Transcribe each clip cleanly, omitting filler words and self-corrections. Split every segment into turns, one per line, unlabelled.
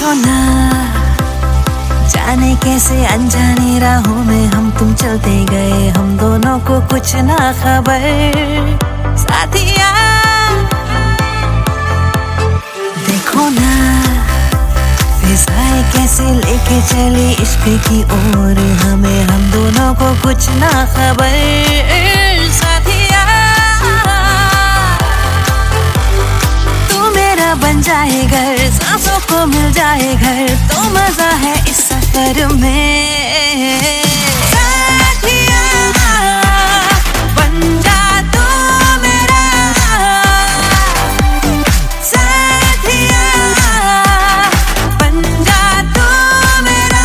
पूछो ना, जाने कैसे अनजाने राहों में हम तुम चलते गए, हम दोनों को कुछ ना खबर। साथिया देखो ना, फिजाएं कैसे लेके चली इश्क की ओर हमें, हम दोनों को कुछ ना खबर। साथिया तू मेरा बन जाए घर, सांसों को मिल जाए घर, तो मजा है इस सफर में। साथिया बन जा तू मेरा, साथिया बन जा तू मेरा।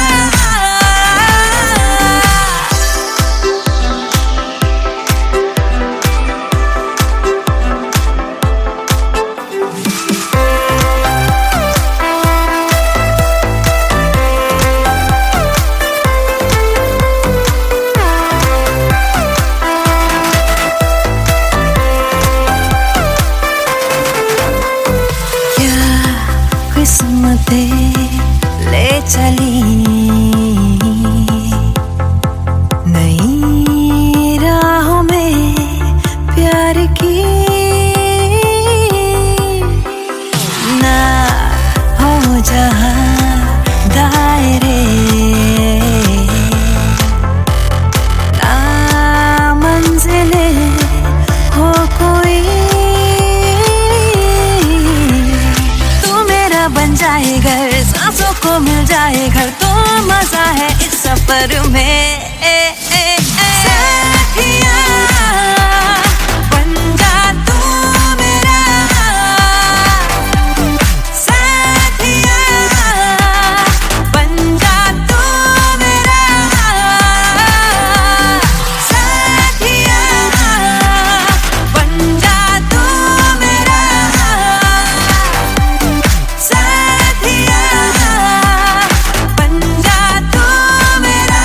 किस्मतें ले चली नई राहों में प्यार की, ना हो जहां दायरे, ना मंजिले हो कोई, बन जाए घर, सांसों को मिल जाए घर, तो मजा है इस सफर में। साथिया बन जा तू मेरा, साथिया बन जा तू मेरा, साथिया बन जा तू मेरा, साथिया बन जा तू मेरा।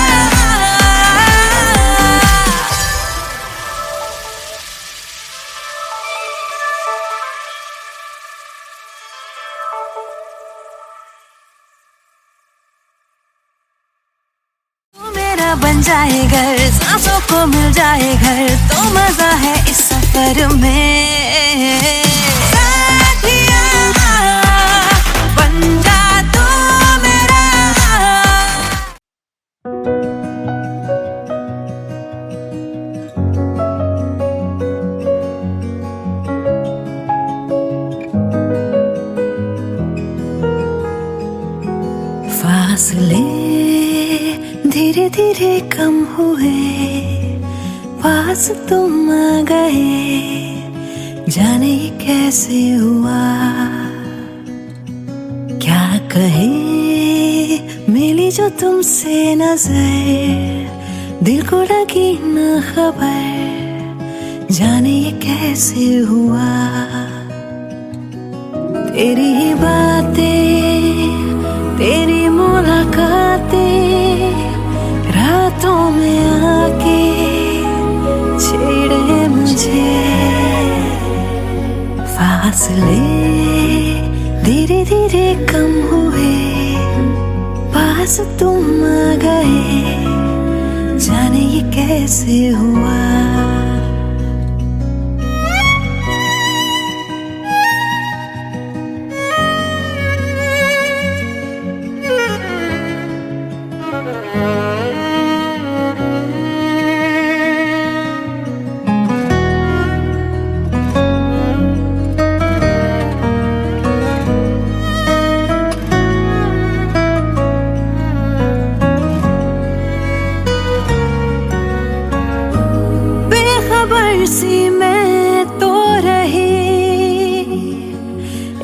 तू मेरा बन जाए घर, सांसों को मिल जाए घर, तो मजा है इस सफर में। साथिया बन जा तू मेरा। फासले धीरे धीरे कम हुए, पास तुम आ गए, जाने ये कैसे हुआ। क्या कहे मिली जो तुमसे नजर, दिल को लगी न खबर, जाने ये कैसे हुआ। तेरी ही बातें, तेरी मुलाकातें, रातों में आके छेड़े मुझे। फासले धीरे धीरे कम हुए, पास तुम आ गए, जाने ये कैसे हुआ। सी मैं तो रही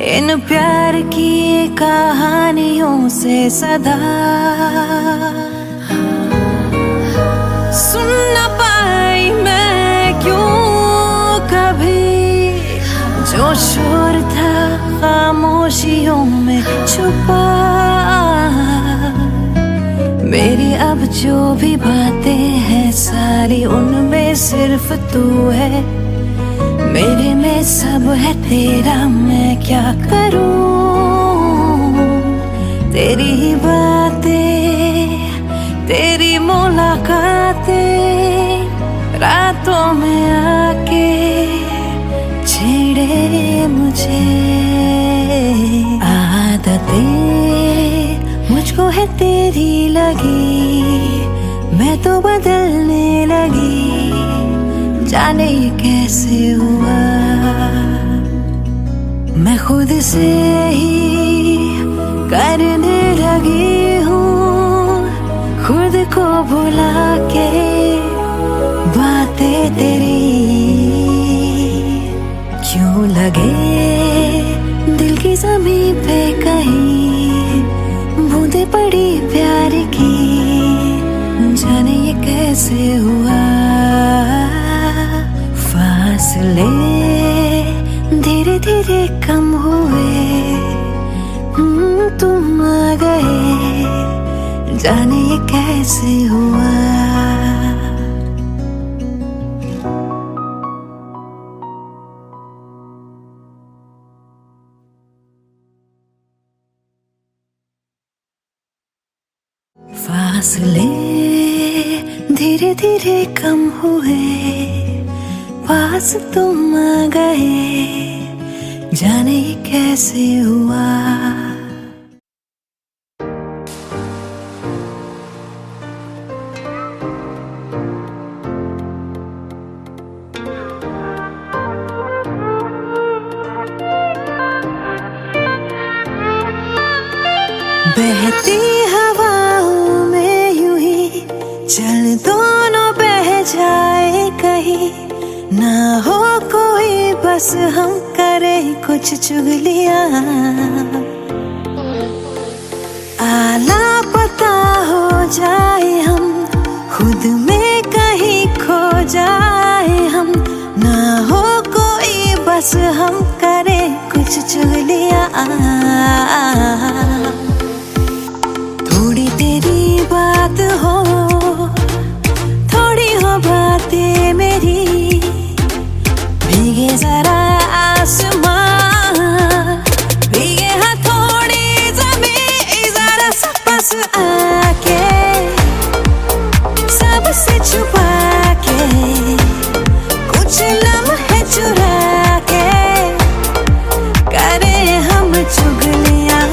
इन प्यार की कहानियों से सदा, सुन न पाई मैं क्यों कभी जो शोर था खामोशियों में छुपा। मेरी अब जो भी बातें हैं सारी, उनमें सिर्फ तू है, मेरे में सब है तेरा, मैं क्या करूं। तेरी ही बातें, तेरी मुलाकातें रातों में आके छेड़े मुझे। आदतें मुझको है तेरी लगी, मैं तो बदलने लगी, जाने ये कैसे हुआ। मैं खुद से ही करने लगी हूँ, खुद को भुला के बातें तेरी। क्यों लगे दिल की ज़मीं पे कहीं बूंदे पड़ी प्यार की, जाने ये कैसे हुआ। फासले धीरे धीरे कम हुए, तुम आ गए, जाने ये कैसे हुआ। फासले धीरे धीरे कम हुए, पास तुम आ गए, जाने ये कैसे हुआ। बहती हवाओं में यूं ही चल दोनों बह जाए कहीं, ना हो कोई बस हम करें कुछ चुगलियां। आला पता हो जाए हम, खुद में कहीं खो जाए हम, ना हो कोई बस हम करें कुछ चुगलियां। थोड़ी तेरी बात हो, थोड़ी हो बातें मेरी, भीगे जरा आसमां, भीगे हथौड़ी ज़मीं, जरा सा पास आके सबसे छुपा के कुछ लम्हे चुरा के करे हम चुगलियां।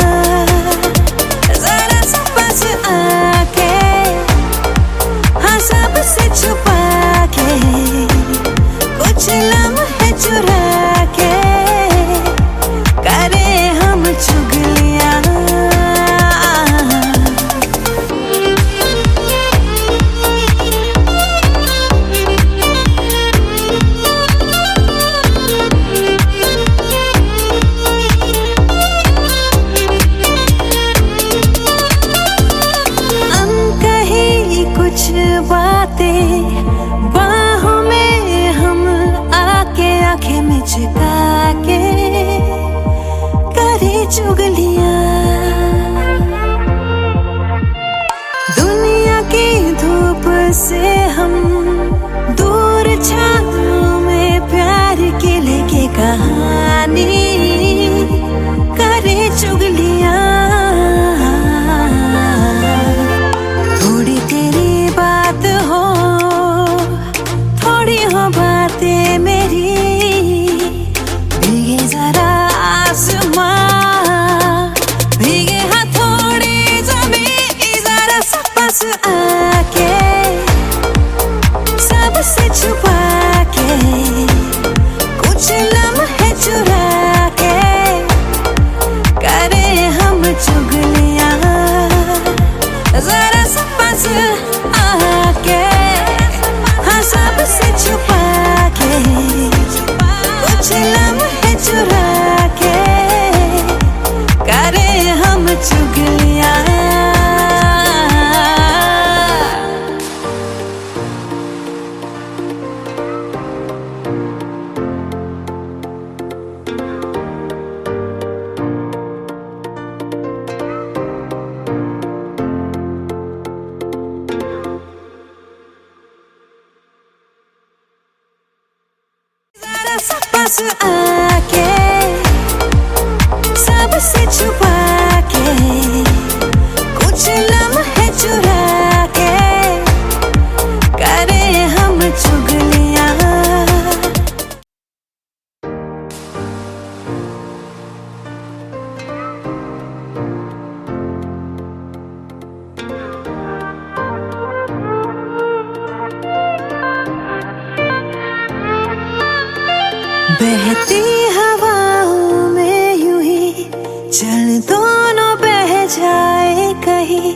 जाए कहीं,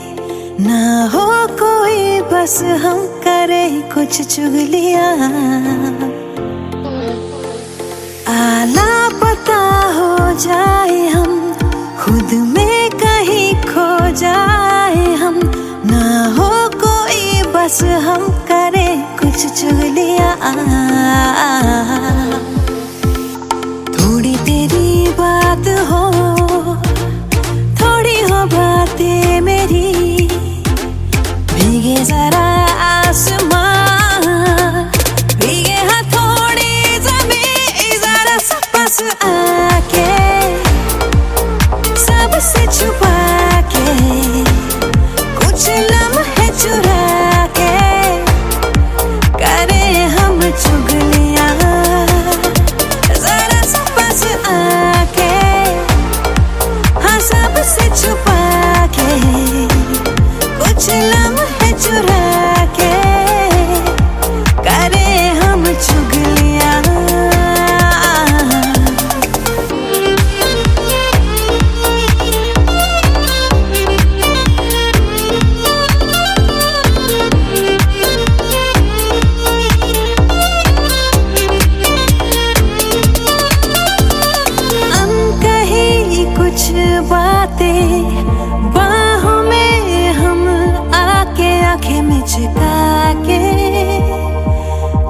ना हो कोई, बस हम करे कुछ चुगलियां। आला पता हो जाए हम, खुद में कहीं खो जाए हम, ना हो कोई, बस हम करे कुछ चुगलियां। थोड़ी तेरी बात हो, थोड़ी हो बातें मेरी, भीगे जरा आसमां, भीगे हाँ थोड़ी ज़मीं, जरा सा पास आके, सबसे छुपा के, कुछ लम्हे चुरा के, करे हम चुगलियां। जरा सा पास आके, हाँ सबसे छुपा के, कुछ लम्हे चुरा के, करे हम चुगलियां। अनकही कुछ बातें बाहों में हम आके, आंखें मिचका के,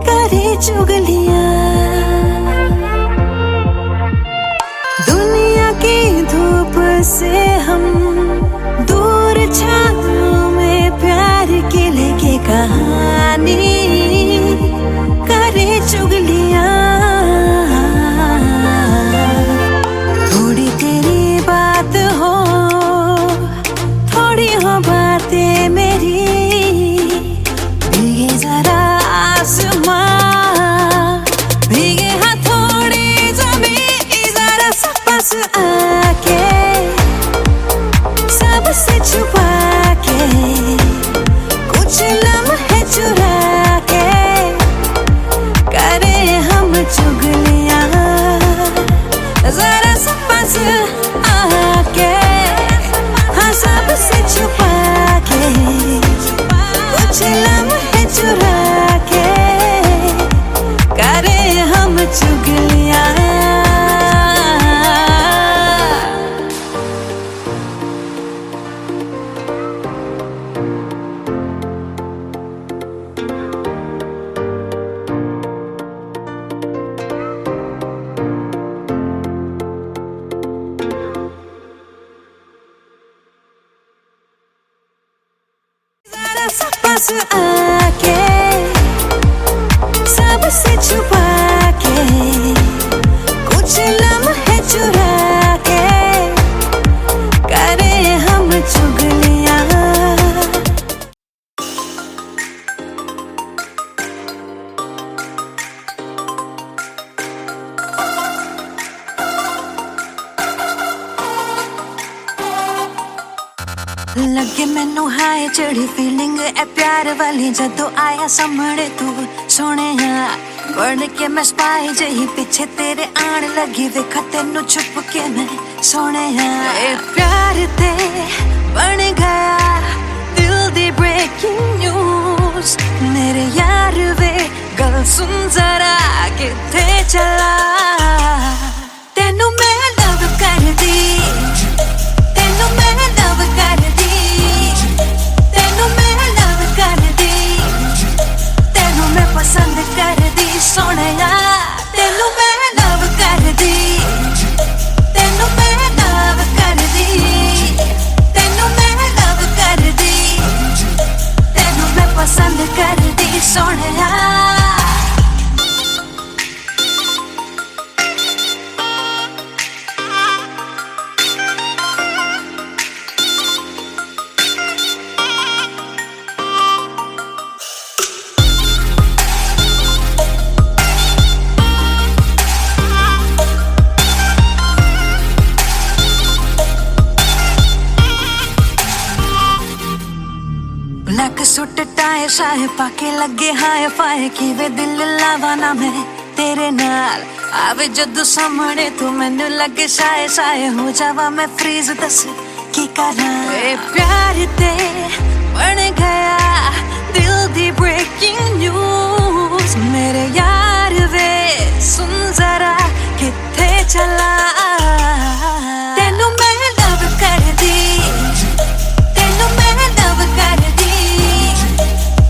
करे चुगलियां। दुनिया की धूप से हम दूर, छाँव में प्यार की लेके कहानी, करे चुगलियां। थोड़ी तेरी बात हो, थोड़ी हो बातें मेरी, भीगे जरा आसमां, भीगे हाँ थोड़ी ज़मीं, जरा सा पास आके, सबसे छुपा के, कुछ लम्हे चुरा के, करे हम चुगलियां। जरा सा पास आके, हाँ सबसे छुपा के, कुछ लम्हे चुरा के, करे हम चुगलियां। जरा सा पास आके, सबसे छुपा के, कुछ लम्हे चुरा के, करे हम चुगलियां। लगे मैनू हाय चढ़ी फीलिंग ए प्यार वाली, जदों आया सामने तू सोने, बन के मैं स्पाई जही पीछे तेरे आन लगी, वेखा तेनू छुप के मैं सोने। ए प्यार ते बन गया दिल दी ब्रेकिंग न्यूज, मेरे यार वे गल सुन जरा, किथे चला तेनू मैं लव कर दी, तेनू मैं लव कर दी, तेनू मैं लव कर दी, तेनू मैं पसंद कर दी सोहणिया, तेनू मैं लव कर दी, तेनू मैं लव कर दी, तेनू मैं लव कर दी, तेनू मैं पसंद कर दी सोहणिया। ब्लैक सूट टाए शाए पाके लगे हाय फाय, किवे दिल लावा ना मैं तेरे नाल, आवे जदों सामने तू मैनू लगे शाए शाए, हो जावा मैं फ्रीज, दस की करा प्यार ते बन गया दिल दी ब्रेकिंग न्यूज़ मेरे यार वे सुन जरा किथे चला तेनू मैं लव कर दी तेनू मैं लव कर दी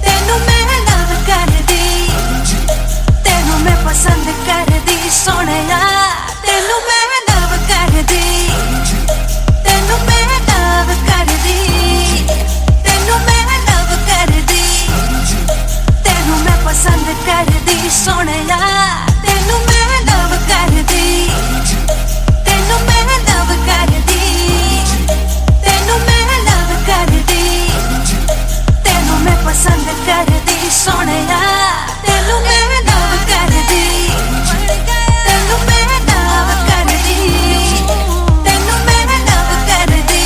तेनू मैं लव कर दी तेनू मैं पसंद कर दी सोहणिया तेनू मैं लव कर दी तेनू मैं लव कर दी तेनू मैं लव कर दी तेनू मैं पसंद कर दी सोहणिया तेनू मैं लव कर दी तेनू मैं लव कर दी तेनू मैं लव कर दी तेनू मैं पसंद कर दी सोहणिया तेनू मैं लव कर दी तेनू मैं लव कर दी तेनू मैं लव कर दी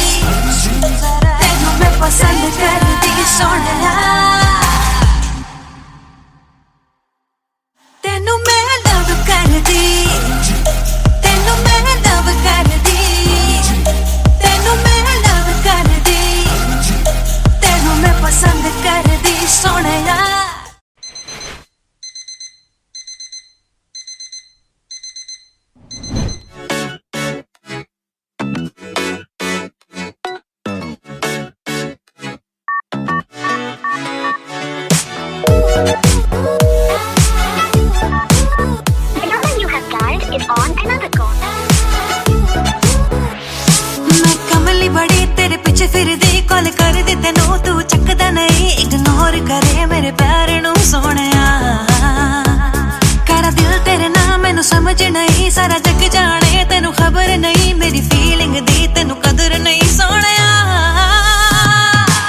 तेनू मैं पसंद कर दी सोहणिया तेनू मैं लव कर दी तेनू मैं लव कर दी तेनू मैं लव कर दी तेनू मैं पसंद कर दी सोहणिया
The number you have dialed is on another call.
मैं कमली बड़ी तेरे पीछे फिरदी कॉल कर दी तेनू तू चकदा नहीं इग्नोर करे मेरे प्यार नू सोहणिया करा दिल तेरे नाम मैनू समझ नहीं सारा जग जाने तेनू खबर नहीं मेरी फीलिंग दी तेनू कदर नहीं सोहणिया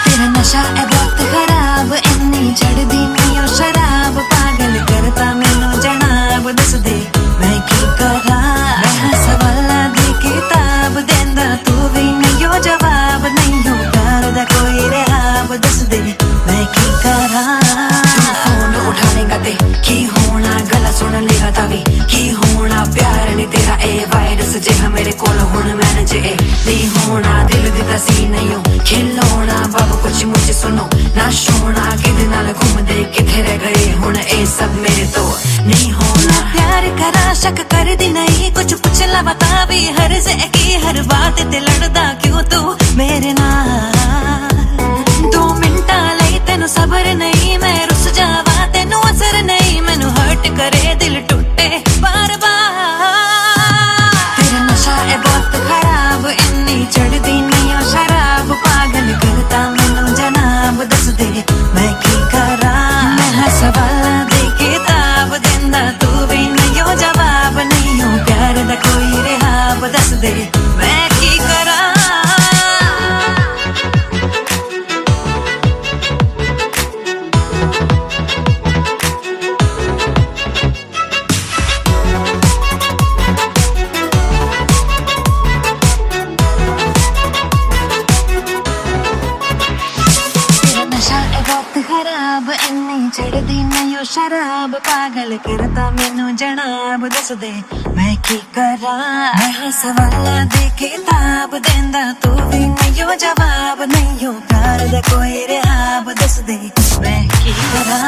तेरा नशा है बहुत खराब इन्नी चढ़दी नहीं ओ शराब पागल करता मैनू जनाब दस दे मैं की करा मैं सवाला दी किताब देंदा तू भी नहीं ओ जवाब नहीं हो प्यार दा कोई रहाब दस दे मैं की करा फोन उठानेगा ते की होना गला सुन लेगा तावी की होना प्यार नहीं तेरा ए वायरस जिहा मेरे कोल हुण मैन जे नहीं होना दिल दिता सी नहीं हो खिलौना बाबू कुछ मुझे सुनो ना सोना किदे नाल घूमदे किथे रह गए हुण ए सब मेरे तो नहीं होना प्यार करा शक कर दी नहीं कुछ पूछ ला बता भी हर से की हर बात ते लड़दा क्यों तू मेरे नाल 2 मिनटां लई तेनू सबर नहीं मैं रुस जावा तेनू असर नहीं मैनू हर्ट करे दिल टूटे बार बार तेरा नशा है बहुत खराब इन्नी चढ़दी नहीं ओ शराब पागल करता मैनू जनाब दस दे मैं की करा मैं सवाल दे किताब देंदा तू भी नहीं ओ जवाब नहीं हो प्यार दा कोई रहाब दस दे मैं की करा नशा है बहुत खराब इन्नी चढ़दी नहीं ओ शराब पागल करता मैनू जनाब दस दे मैं की करा मैं सवाला दे किताब देंदा तू भी नहीं ओ जवाब नहीं हो प्यार दा कोई रहाब दस दे मैं की करा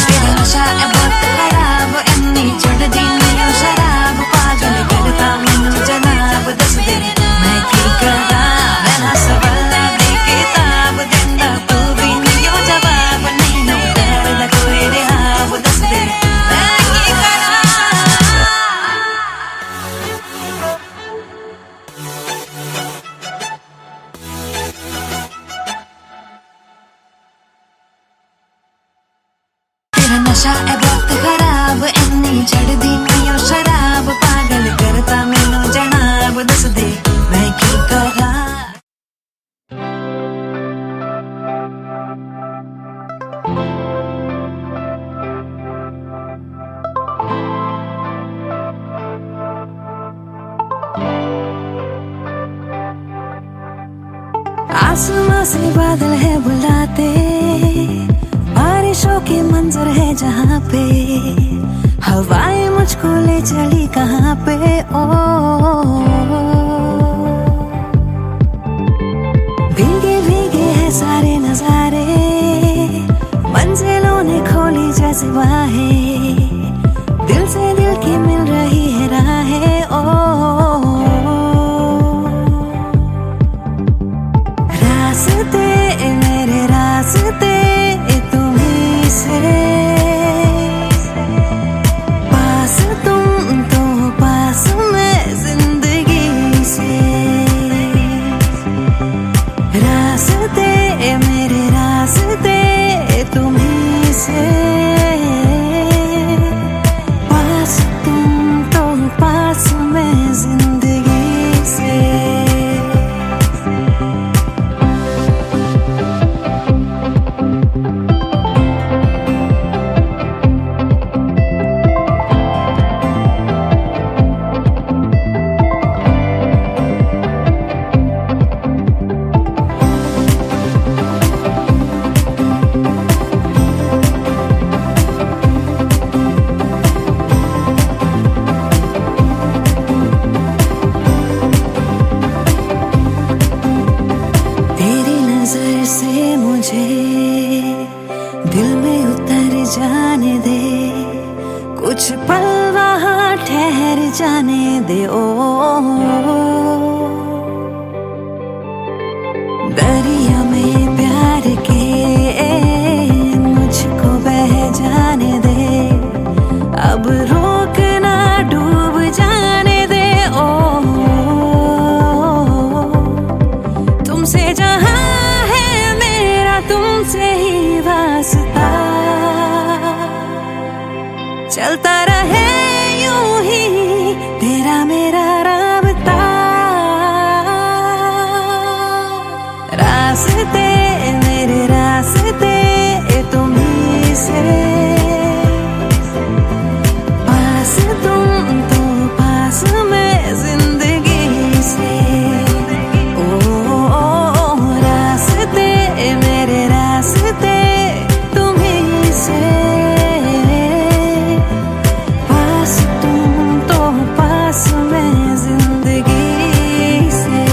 तेरा नशा है बहुत खराब इन्नी चढ़दी नहीं ओ शराब पागल करता मैनू जनाब दस दे मैं की करा मैं सवाला दे किताब देंदा तू भी नहीं ओ जवाब नहीं हो प्यार दा कोई रहाब दस दे मैं की करा तेरा नशा है बहुत खराब इन्नी चढ़दी नहीं ओ शराब पागल करता मैनू जनाब दस दे मैं की करा आसमां से बादल है बुलाते बारिशों के मंजर है जहाँ पे हवाएं मुझको ले चली कहाँ पे ओ सारे नजारे मंजिलों ने खोली जैसे बाहें, दिल से दिल की मिल रही है राहें। ओ रास्ते मेरे रास्ते तुम्हीं से, पास तुम तो पास मैं जिंदगी से। रास्ते मेरे रास्ते तुम्हीं से, पास तुम तो पास मैं जिंदगी से। नजर से मुझे दिल में उतर जाने दे, कुछ पल वहाँ ठहर जाने दे। ओ दरिया में प्यार के मुझको बह जाने दे, अब रोक ना डूब जाने दे। ओ तुमसे जहाँ तुमसे ही वास्ता, चलता रहे यूं ही तेरा मेरा राबता। रास्ते मेरे रास्ते तुम्हीं से, पास तुम तो पास मैं जिंदगी से। रास्ते तुम्हीं से, पास तुम तो पास मैं जिंदगी से।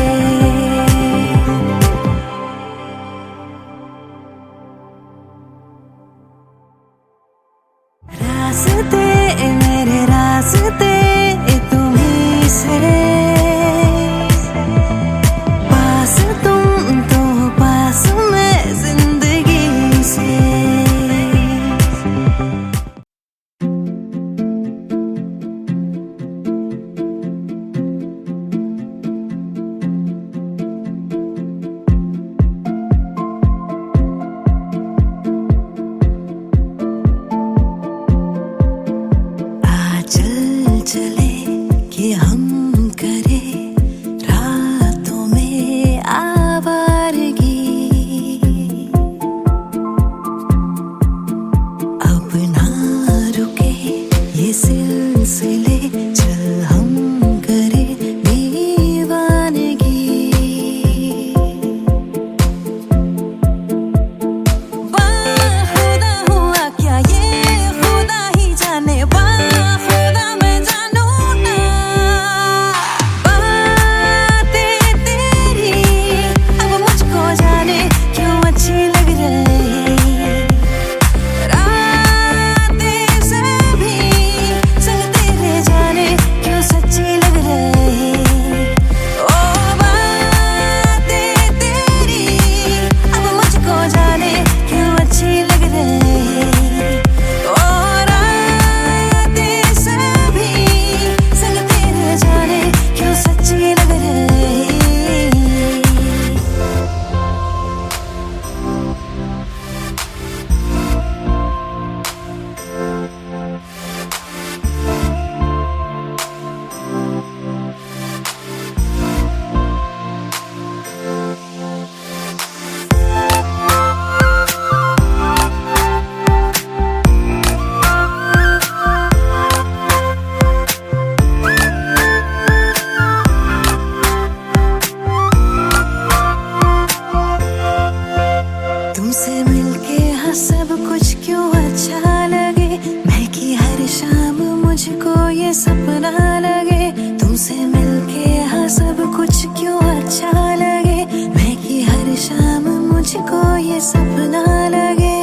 ये सपना लगे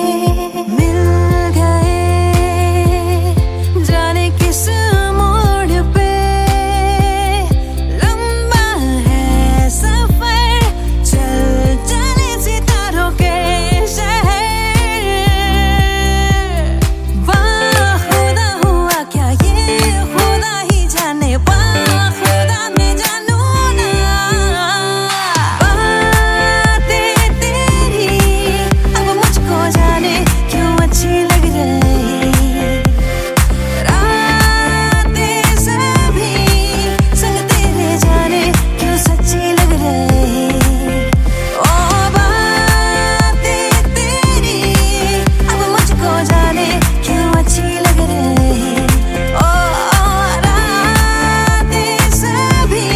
मिल गए जाने किस मोड़ पे लंबा है सफर चल चले सितारों के शहर वाह खुदा हुआ क्या ये खुदा ही जाने वाह खुदा मैं जानू ना बातें तेरी अब मुझको जाने क्यों अच्छी लग रही रातें सभी संग तेरे जाने क्यों सच्ची लग रही ओ बातें तेरी अब मुझको जाने क्यों अच्छी लग रही ओ रातें सभी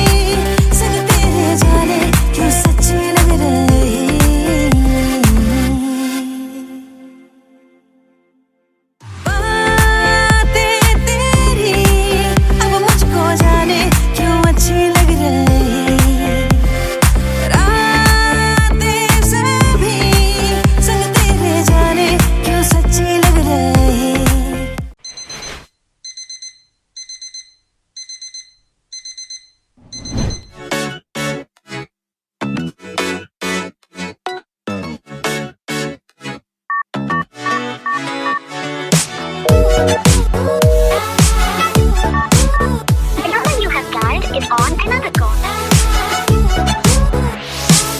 संग तेरे जाने क्यों सच्ची लग रही बातें तेरी अब मुझको जाने क्यों अच्छी लग रही रातें सभी संग तेरे जाने क्यों सच्ची लग रही
The number you have dialed is on another call.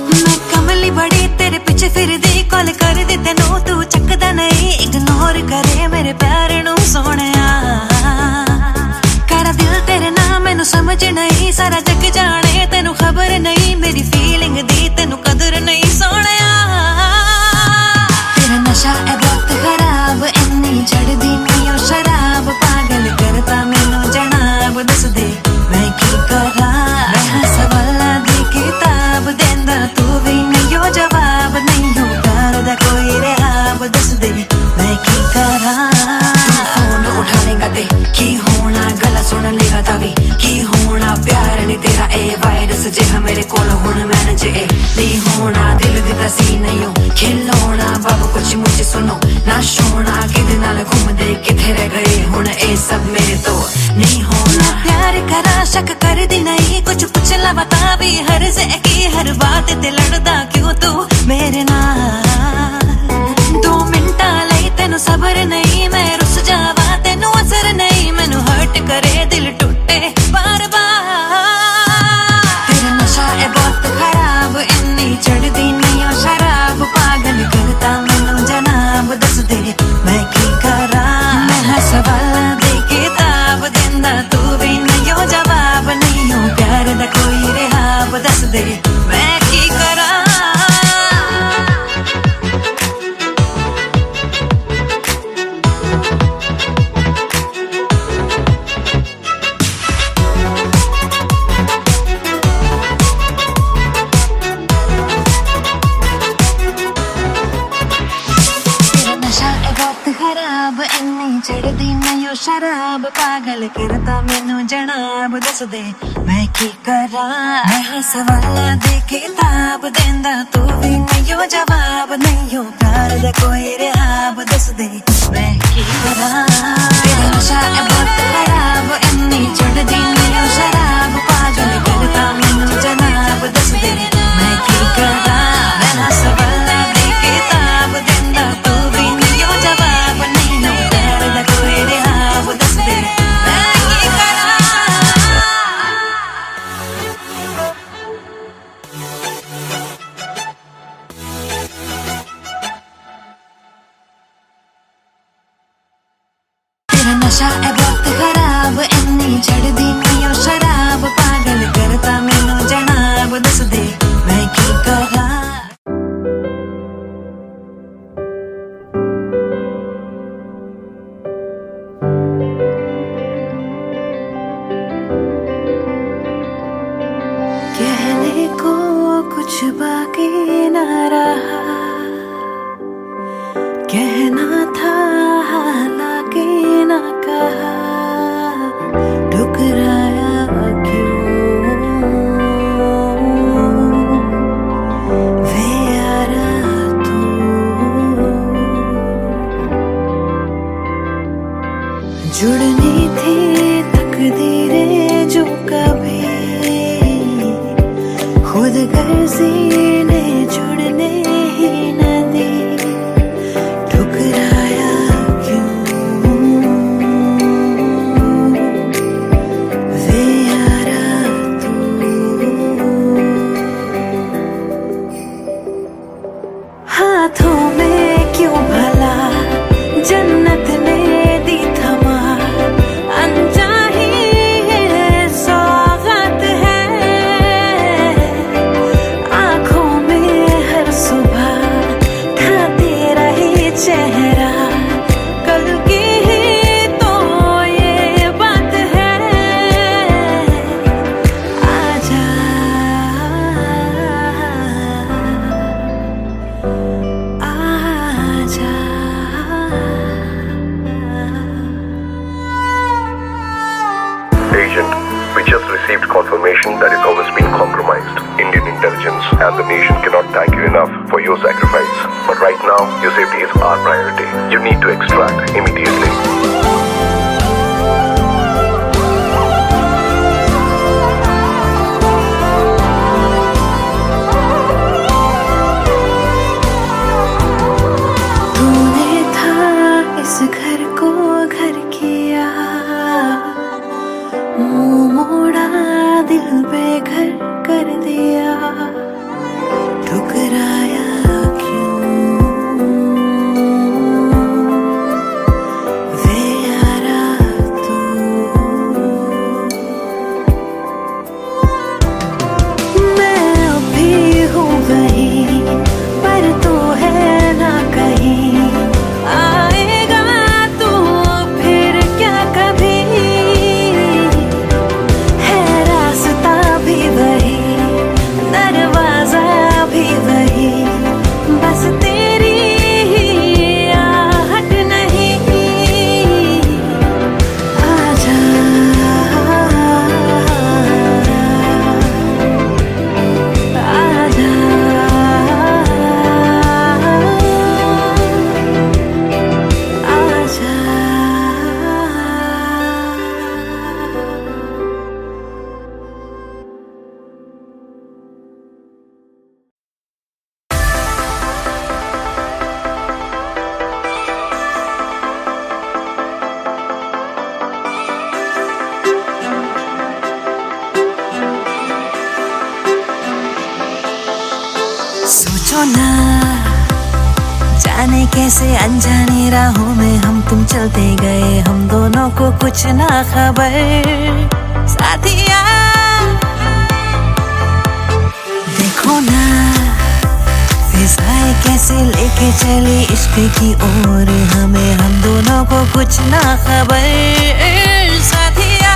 मैं कमली बड़ी तेरे पीछे फिरदी कॉल कर दी तेनू तू चकदा नहीं इग्नोर करे मेरे प्यार नू सोहणिया करा दिल तेरे नाम मैनू समझ नहीं सारा जग जाने तेनू खबर नहीं मेरी फीलिंग दी तेनू कदर नहीं सोहणिया तेरा नशा है बहुत खराब इन्नी चढ़दी नहीं ओ शराब पागल करता मैनू जनाब दस दे मैं की करा मैं सवाला दी किताब देंदा तू भी नहीं हो जवाब नहीं हो प्यार दा कोई रेहाब दस दे मैं की करा फोन उठाएगा ते की होना गला सुन लेगा तभी की होना प्यार नहीं तेरा ए वायरस जिहा मेरे कोल हुण मैनेज ए नहीं होना दिल दी तसी नहीं हो खिलौना बाबू कुछ मुझे सुनो ना सोना किदे नाल घूमदे किथे रह गए हुण ए सब मेरे तो नहीं होना प्यार करा शक कर दी नहीं कुछ पुछला बता भी हर से की हर बात ते लड़दा क्यों तू मेरे नाल 2 मिनटा लई तेनू सबर नहीं मैं रुस जावा तेनू असर नहीं मैनू हर्ट करे दिल टूटे बार बार तेरा नशा है बहुत खराब इन्नी चढ़दी नहीं ओ शराब पागल करता मैनू जनाब दस दे मैं की करा मैं सवाल दे किताब देंदा तू भी नहीं हो जवाब नहीं हो प्यार दा कोई रेहाब दस दे मैं की करा तेरा नशा है बहुत खराब इन्नी चढ़दी नहीं ओ शराब पागल करता मैनू जनाब दस दे मैं की करा मैं सवाला दे किताब देंदा तू भी नहीं हो जवाब नहीं हो प्यार दा कोई रेहाब दस दे मैं की करा तेरा नशा है बहुत खराब इन्नी चढ़दी नहीं ओ शराब पागल करता मैनू जनाब दस दे मैं की करा मैं सवाला दे किताब देंदा तू भी नहीं हो जवाब नहीं हो प्यार दा कोई रेहाब दस दे मैं की करा तेरा नशा है बहुत खराब इन्नी चढ़दी नहीं ओ शराब पागल करता मैनू जनाब दस दे मैं की करा कहने को कुछ बाकी ना रहा कहना था हालांकि ना कहा ठुकराया क्यों वे यारा तू हाथों में क्यों भला जन्नत ने दी थमा, अनचाही सौगात है आंखों में हर सुबह था तेरा ही चेहरा, कल की ही तो ये बात है, आजा आजा।
Agent, we just received confirmation that your home has been compromised. Indian intelligence and the nation cannot thank you enough for your sacrifice. But right now, your safety is our priority. You need to extract immediately.
तूने था इस घर को घर किया, मुंह मोड़ा दिल बेघर कर दिया, ठुकराया क्यों वे यारा तू। मैं अभी हूँ वही पर तू है ना कहीं, आएगा तू फिर क्या कभी, है रास्ता भी वही दरवाजा भी वही, बस तेरी ही आहट नहीं, आजा आजा आजा। सोचो ना जाने कैसे अनजाने राहों में हम तुम चलते गए, हम दोनों को कुछ ना खबर साथिया। देखो ना फिजाएं कैसे लेके चली इश्क की ओर हमें, हम दोनों को कुछ ना खबर साथिया।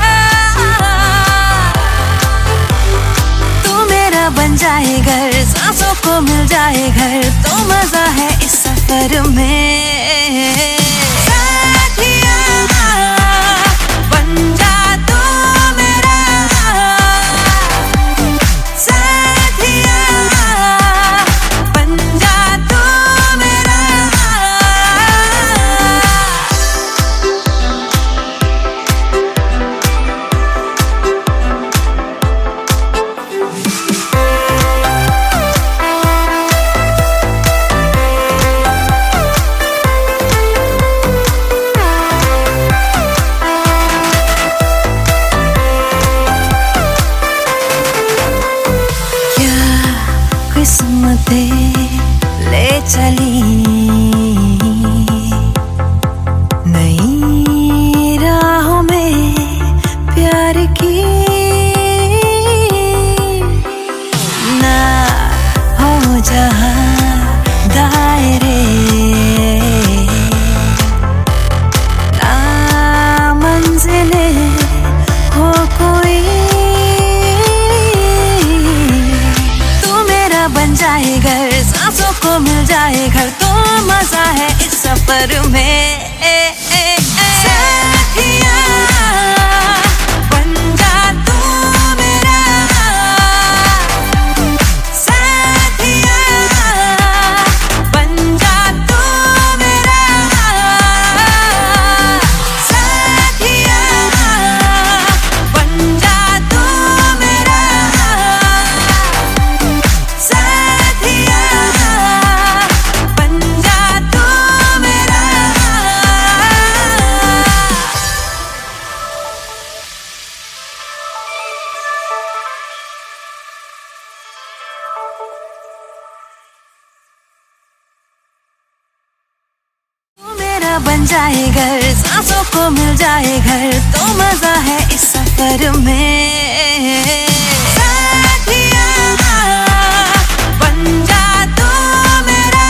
तू मेरा बन जाए घर, सांसों को मिल जाए घर, तो मजा है इस सफर में। साथिया बन जा तू मेरा, साथिया बन जा तू मेरा। किस्मतें ले चली नई राहों में प्यार की, ना हो जहाँ दायरे ना मंजिलें हो कोई, बन जाए घर, सांसों को मिल जाए घर, तो मजा है इस सफर में। साथिया बन जा तू मेरा, साथिया बन जा तू मेरा, साथिया बन जा तू मेरा, साथिया बन जा तू मेरा। मेरा बन जाए घर, सांसों को मिल जाए घर, तो मजा है इस सफर में। साथिया बन जा तू मेरा।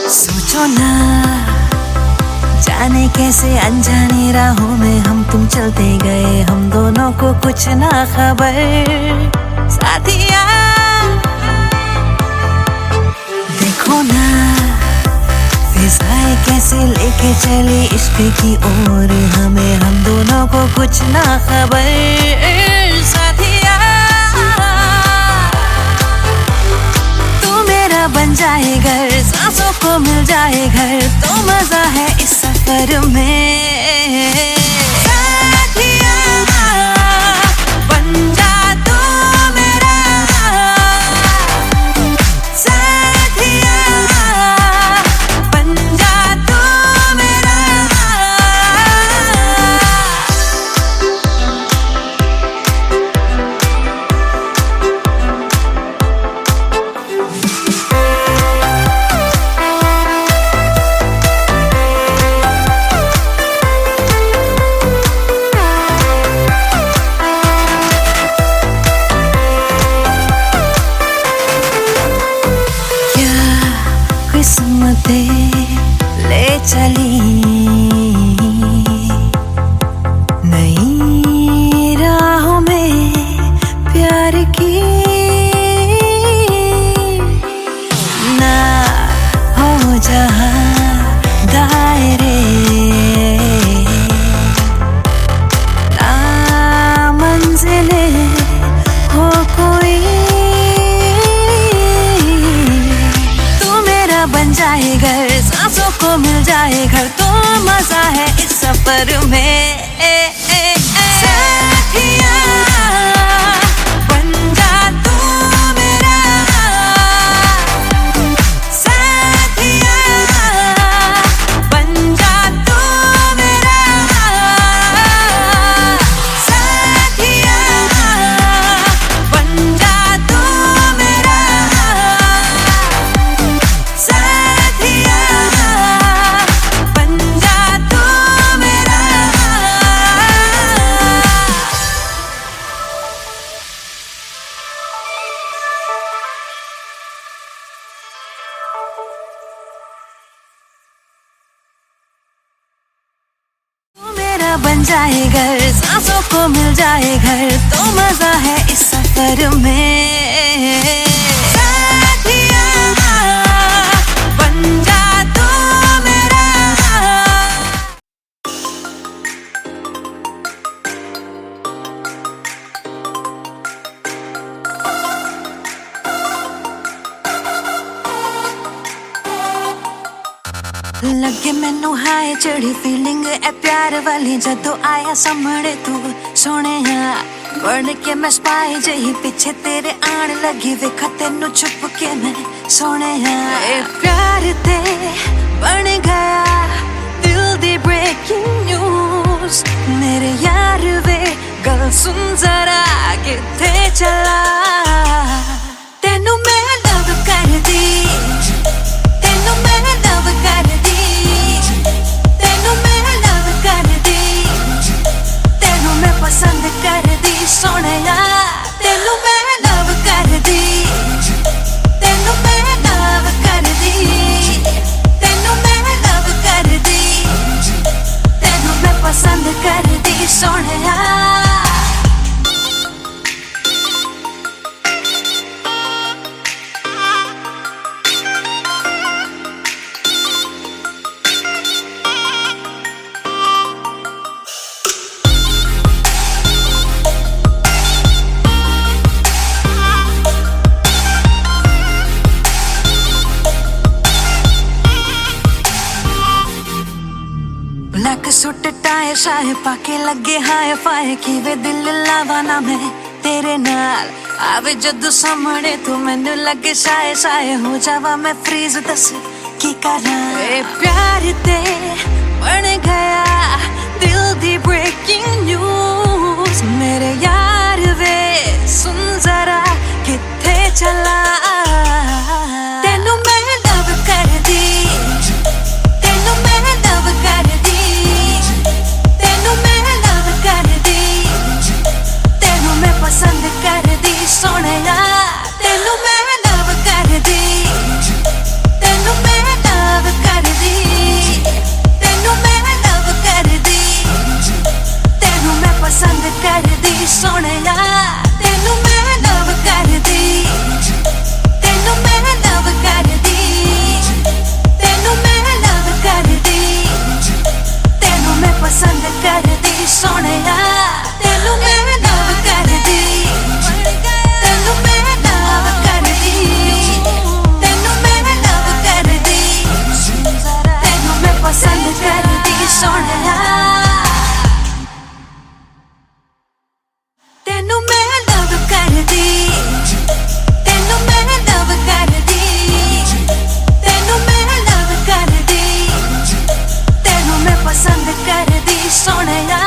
सोचो ना जाने कैसे अनजाने राहों में हम तुम चलते गए, हम दोनों को कुछ ना खबर। साथिया देखो ना फिजाएं कैसे लेके चले इश्क की ओर हमें, हम दोनों को कुछ ना खबर। साथिया तू मेरा बन जाए घर, सांसों को मिल जाए घर, तो मजा है इस सफर में। साथिया बन जा तू मेरा। साथिया बन जा तू मेरा। किस्मतें ले चली नई राहों में प्यार की, ना हो जहाँ दायरे, ना मंजिलें हो कोई, बन जाए घर, सांसों को मिल जाए घर, तो मजा है इस सफर में। साथिया बन जा तू मेरा। साथिया बन जा तू मेरा। साथिया बन जा तू मेरा। साथिया बन जा तू मेरा। तू मेरा बन जाए घर, सांसों को मिल जाए घर, तो मजा है इस सफर में। साथिया बन जा तू मेरा। लगे मैनू हाय चढ़ी फीलिंग ए प्यार वाली जदों आया सामने तू सोने बन के मैं स्पाई जही पीछे तेरे आन लगी वेखा तेनू छुप के मैं सोने ए प्यार ते बन गया दिल दी ब्रेकिंग न्यूज। मेरे यार वे गल सुन जरा किथे चला, तेनू मैं लव कर दी, तेनू मैं लव कर दी, तेनू मैं लव कर दी, तेनू मैं पसंद कर दी सोहणिया, तेनू मैं लव कर दी, तेनू मैं लव कर दी, तेनू मैं लव कर दी, तेनू मैं पसंद कर दी सोहणिया। ब्लैक सूट टाई शाए पाके लगे हाय फाय किवे दिल लावा ना मैं तेरे नाल आवे जदों सामने तू मैनू लगे शाए शाए हो जावा मैं फ्रीज दस की करा प्यार ते बन गया दिल दी ब्रेकिंग न्यूज़ मेरे यार वे सुन जरा किथे चला तेनू मैं लव कर दी तेनू मैं लव कर दी तेनू मैं लव कर दी तेनू मैं पसंद कर दी सोहणिया तेनू मैं लव कर दी तेनू मैं लव कर दी तेनू मैं लव कर दी तेनू मैं पसंद कर दी सोहणिया तेनू मैं लव कर दी तेनू मैं लव कर दी तेनू मैं लव कर दी तेनू मैं पसंद कर दी सोहणिया तेनू मैं लव कर दी तेनू मैं लव कर दी तेनू मैं लव कर दी तेनू मैं पसंद कर दी सोहणिया तेनू मैं लव कर दी तेनू मैं लव कर दी तेनू मैं लव कर दी तेनू मैं पसंद कर दी सोहणिया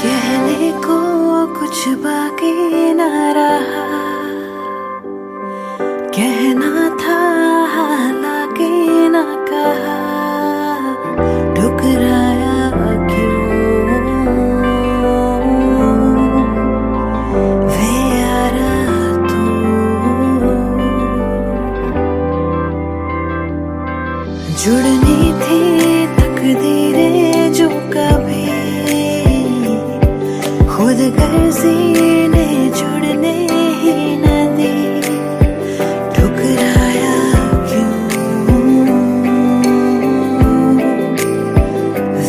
कहने को कुछ बाकी ना रहा कहना था हालांकि ना कहा ठुकराया क्यों वे यारा तू जुड़नी थी तकदीरें जो कभी खुद गर्जी ने जुड़ने ही न दी ठुकराया क्यों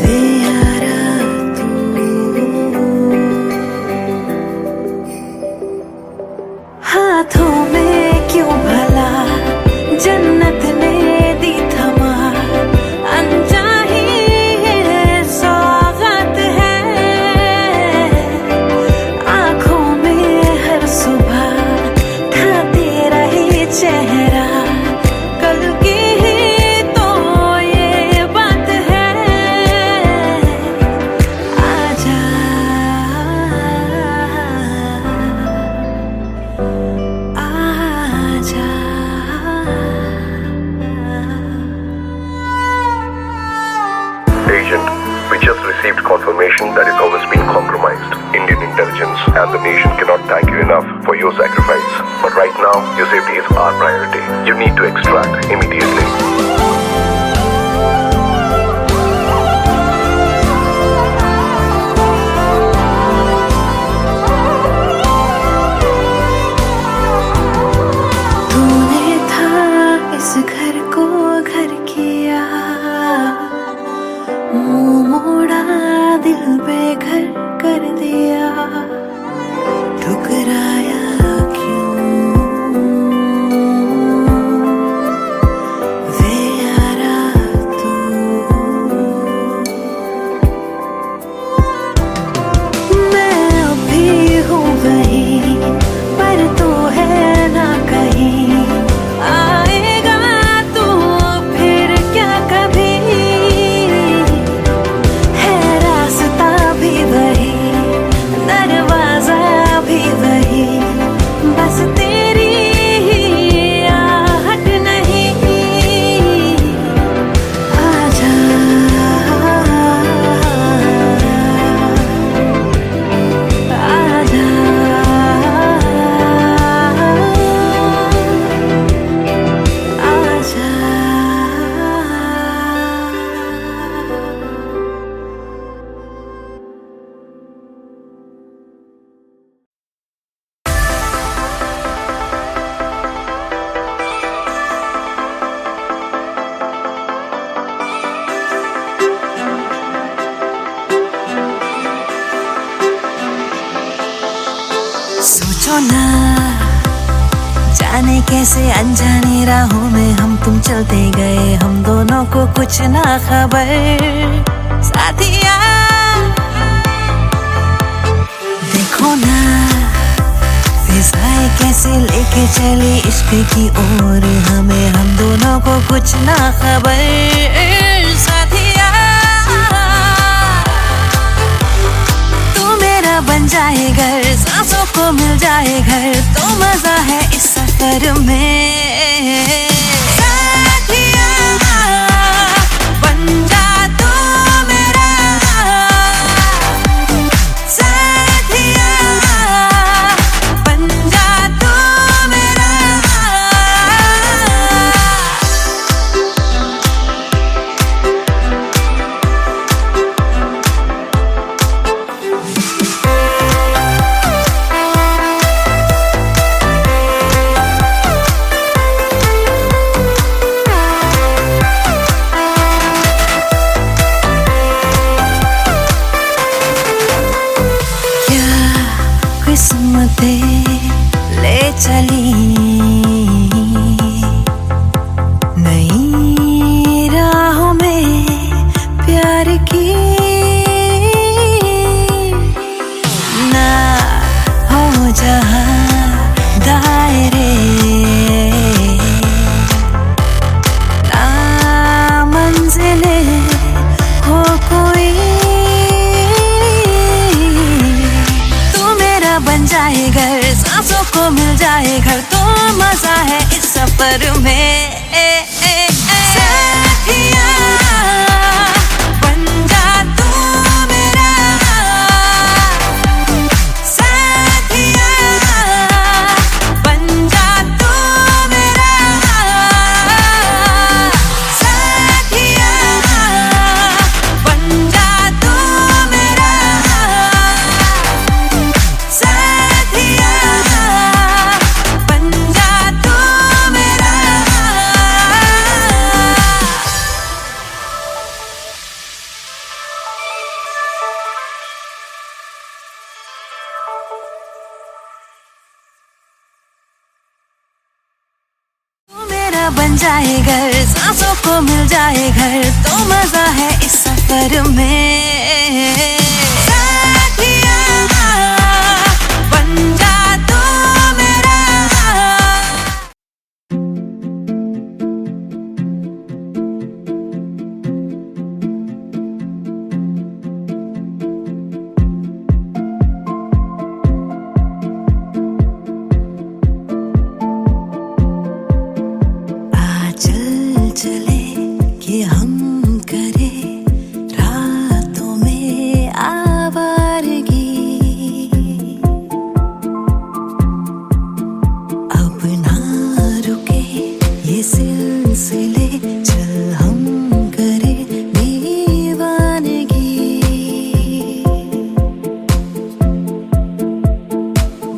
वे यारा तू हाथों में क्यों भला जन्नत ने दी थमा अनचाही सौगात है आँखों में हर सुबह था तेरा ही चेहरा कल की ही तो ये बात है आजा आजा
Agent, we just received confirmation that your home has been compromised. Indian intelligence and the nation cannot thank you enough for your sacrifice. But right now, your safety is our priority. You need to extract immediately.
तूने था इस घर को घर किया मुंह मोड़ा दिल बेघर कर दिया ठुकराया क्यों वे यारा तू मैं अभी हूँ वहीं पर तू है ना कहीं आएगा तू फिर क्या कभी है रास्ता भी वही दरवाजा भी वही बस तेरी ही आहट नहीं आजा आजा आजा सोचो ना जाने कैसे अनजानी राहों में हम तुम चलते गए हम दोनों को कुछ ना खबर साथिया देखो ना फिजाएं कैसे लेके चली इश्क की ओर हमें, हम दोनों को कुछ ना खबर साथिया। तू मेरा बन जाए घर, सांसों को मिल जाए घर, तो मजा है इस सफर में साथिया। बन जा तू मेरा साथिया, बन जा तू मेरा। किस्मतें ले चली नई राहों में प्यार की, ना हो जहां दायरे ना मंजिले हो कोई, बन जाए घर, सांसों को मिल जाए घर, तो मजा है इस सफर में साथिया। बन जा तू मेरा साथिया, बन जा तू मेरा साथिया, बन जा तू मेरा साथिया, बन जा तू मेरा। तू मेरा बन जाए घर, सांसों को मिल जाए घर, तो मजा है इस सफर में साथिया। बन जा तू मेरा। आ चल चले कि हम करें रातों में आवारगी, अब ना रुके ये सिलसिले, चल हम करें दीवानगी।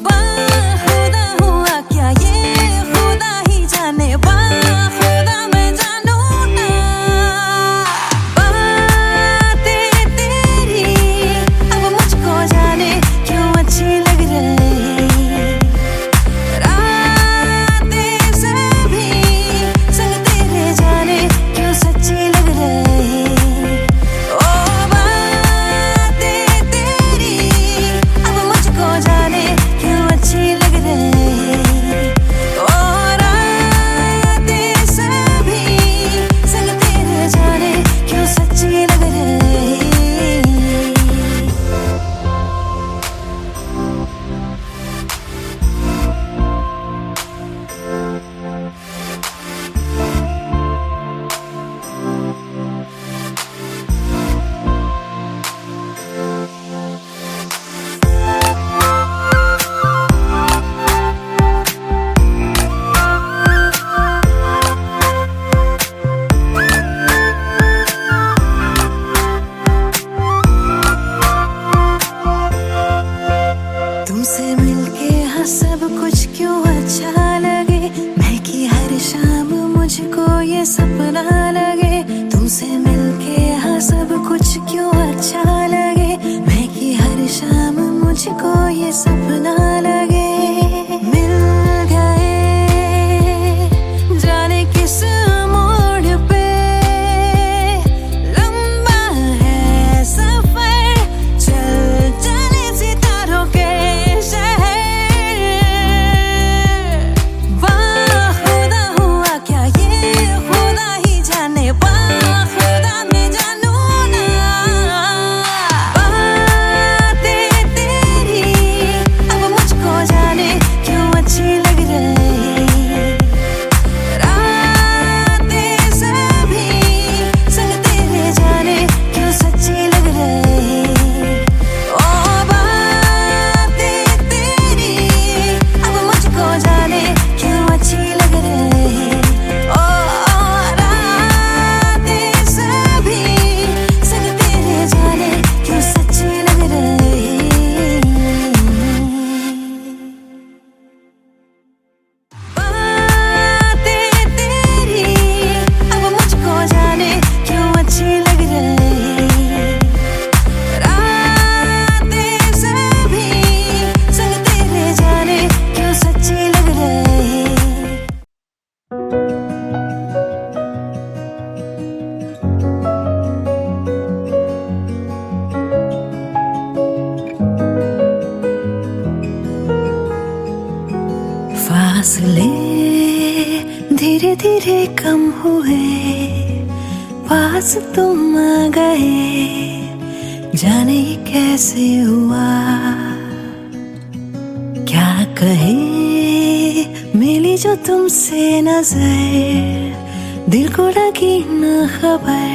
बाखुदा हुआ क्या ये खुदा ही जाने, बाखुदा मैं जानू ना। बातें तेरी अब मुझको जाने क्यों अच्छी लग रही, रातें सभी संग तेरे जाने क्यों सच्ची लग रही। ओ बातें तेरी अब मुझको जाने क्यों अच्छी लग रही, ओ रातें सभी संग तेरे जाने क्यों सच्ची लग रही। तुमसे मिलके हाँ सब कुछ क्यों अच्छा लगे, मैं की हर शाम मुझको ये सपना लगे। तुमसे मिलके हाँ सब कुछ क्यों अच्छा लगे, मैं की हर शाम मुझको ये सपना लगे। मिल गए जाने किस मोड़ पे, लंबा है धीरे कम हुए, पास तुम आ गए, जाने ये कैसे हुआ। क्या कहे मिली जो तुमसे नजर, दिल को लगी न खबर,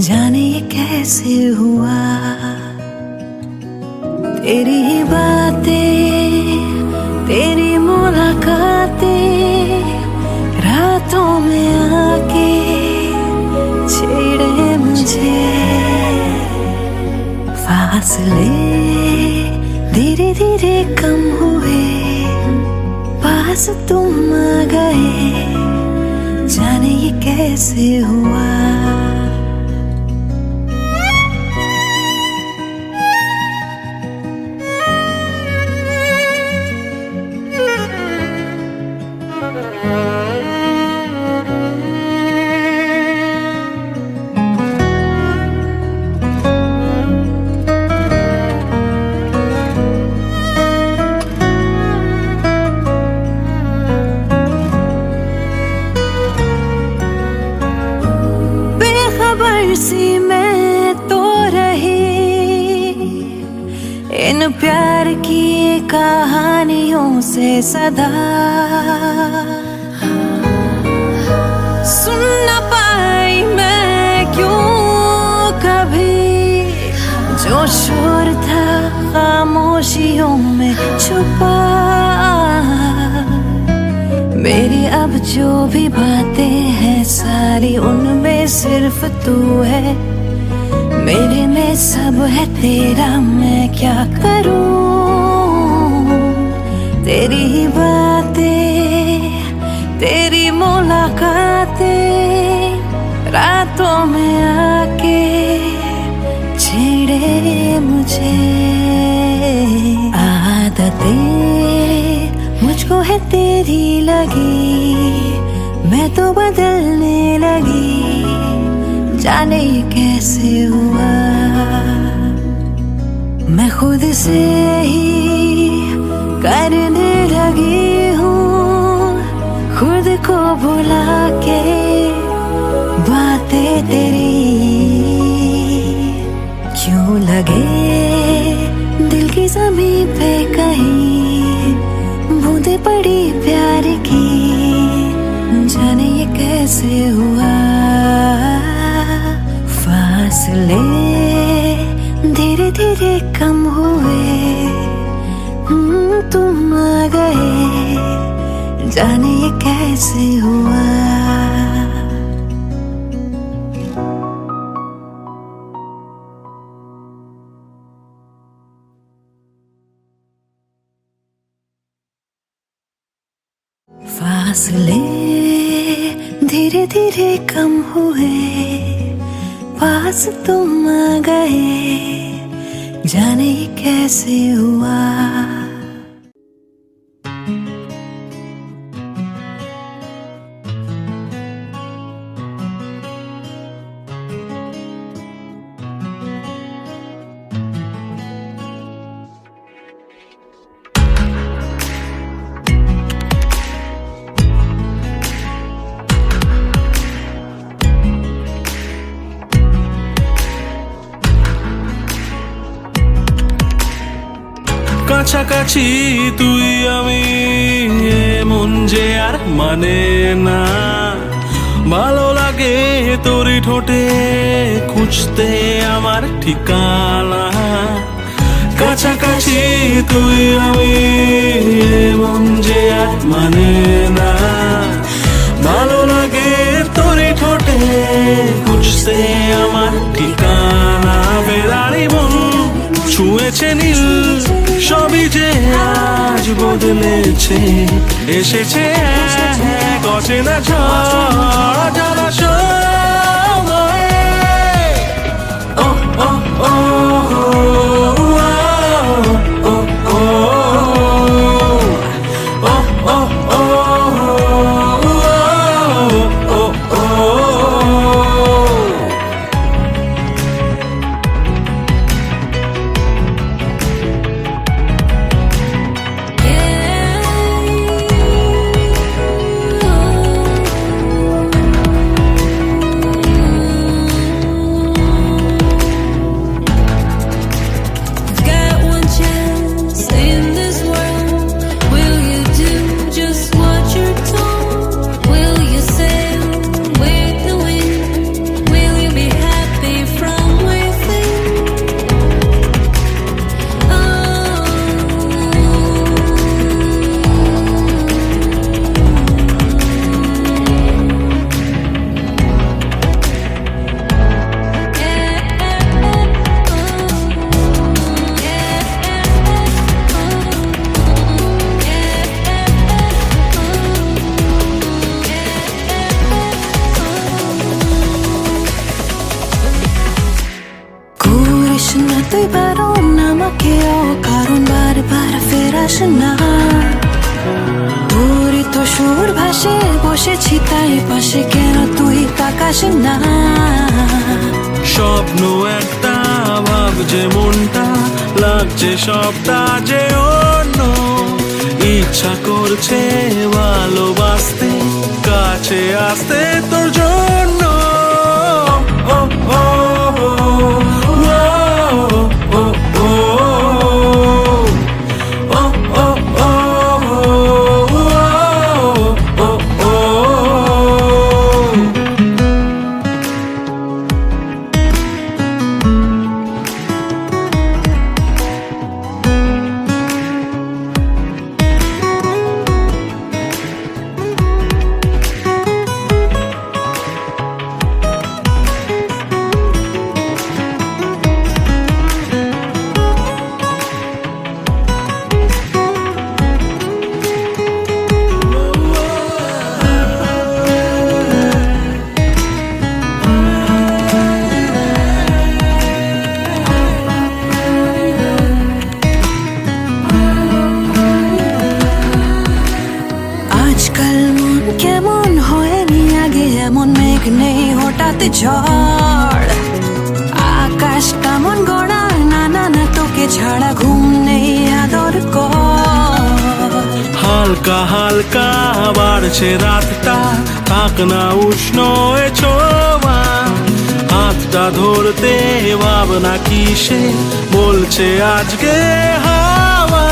जाने ये कैसे हुआ। तेरी ही बातें, तेरी मुलाकातें, रातों में आके छेड़े मुझे। फासले धीरे धीरे कम हुए, पास तुम आ गए, जाने ये कैसे हुआ। सी मैं तो रही इन प्यार की कहानियों से सदा, सुन न पाई मैं क्यों कभी जो शोर था खामोशियों में छुपा। मेरी अब जो भी बातें हैं सारी, उनमें सिर्फ तू है, मेरे में सब है तेरा, मैं क्या करूं। तेरी ही बातें, तेरी मुलाकातें, रातों में आके छेड़े मुझे। आदतें मुझको है तेरी लगी, मैं तो बदलने लगी, जाने ये कैसे हुआ। मैं खुद से ही करने लगी हूँ, खुद को भुला के बातें तेरी। क्यों लगे दिल की ज़मीं पे कहीं बूंदे पड़ी प्यार की, जाने ये कैसे हुआ। फासले धीरे धीरे कम हुए, तुम आ गए, जाने ये कैसे हुआ। फासले धीरे धीरे कम हुए, पास तुम आ गए, जाने ये कैसे हुआ।
কাছাকাছি তুই আমি মন যে আর মানে না, ভালো লাগে তোরই ঠোঁটে খুঁজতে আমার ঠিকানা। কাছাকাছি তুই আমি মন যে আর মানে না, ভালো লাগে তোরই ঠোঁটে খুঁজতে আমার ঠিকানা। বেড়ারি মন ছুঁয়েছে নীল, সবই যে আজ বদলেছে, এসেছে এক অচেনা ঝড় জলাশয়। ও ও ও
দুইবারও নামাকে অকারণ বারবার ফেরাস না। তোরই তো সুর ভাসে বসেছি তাই পাশে, কেন তুই তাকাস না?
স্বপ্ন একটা ভাবছে মনটা, লাগছে সবটা যে অন্য। ইচ্ছা করছে ভালোবাসতে, কাছে আসতে তোর জন্য। ও ও ও, ও ও ও, ও ও ও, ও ও ও।
আজকাল মন কেমন হয়নি আগে এমন, মেঘ নেই হঠাৎ ঝড়। আকাশ কেমন গড়া, না না না তোকে ছাড়া ঘুম নেই আদর কর।
হালকা হালকা বাড়ছে রাতটা, থাক না উষ্ণ এ ছোঁয়া। হাতটা ধরতে ভাবনা কিসে বলছে আজকে হাওয়া।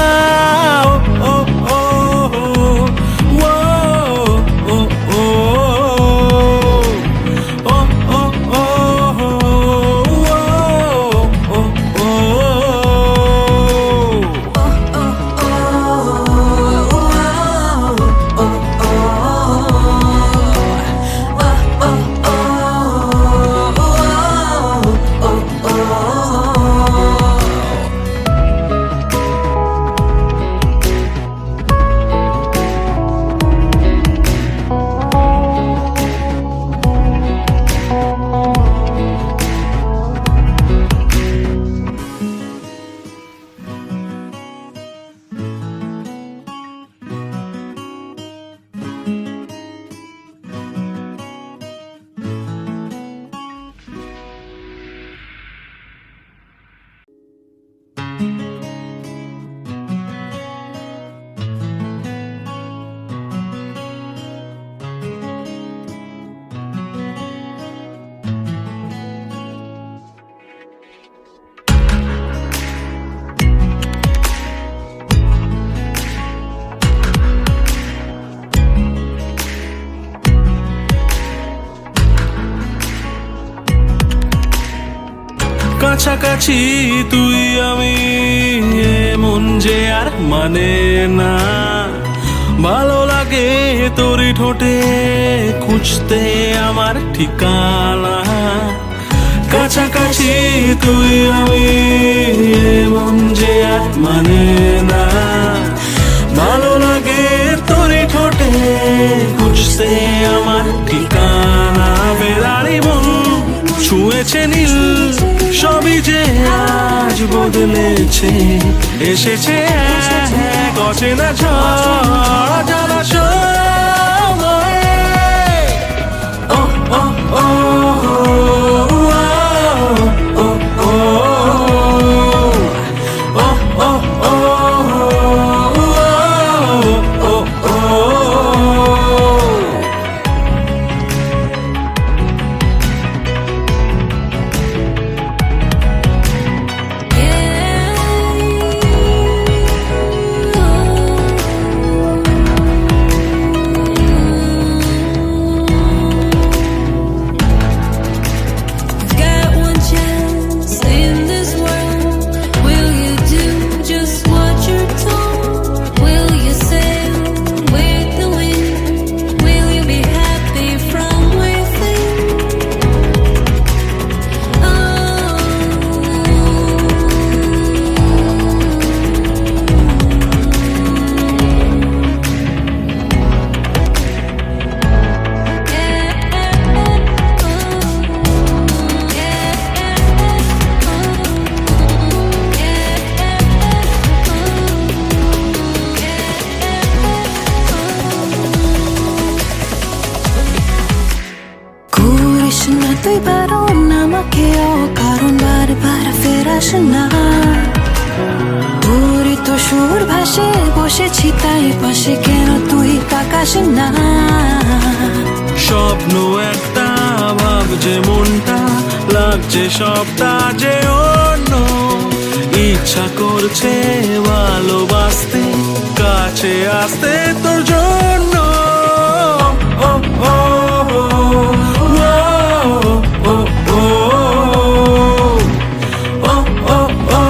ও ও ও, ও ও ও, ও ও ও, ও ও ও। কাছাকাছি তুই আমি, এমন যে আর মানে না। ভালো লাগে তোরই ঠোঁটে খুঁজতে আমার ঠিকানা। কাছাকাছি তুই আমি, এমন যে আর মানে না। ভালো লাগে তোরই ঠোঁটে খুঁজতে আমার ঠিকানা। বেড়ারি মন ছুঁয়েছে নীল, সবই যে আজ বদলেছে। এসেছে এক অচেনা ঝড় জলাশয়ে। ও ও ও, ও ও ও, ও ও ও, ও ও ও।
কারণ আমাকে অকারণ বারবার ফেরাস না। তোরই তো সুর ভাসে, বসেছি তাই পাশে, কেন তুই তাকাস না?
স্বপ্ন একটা ভাবছে মনটা, লাগছে সবটা যে অন্য। ইচ্ছা করছে ভালোবাসতে, কাছে আসতে তোর জন্য। ও ও ও ও ও ও ও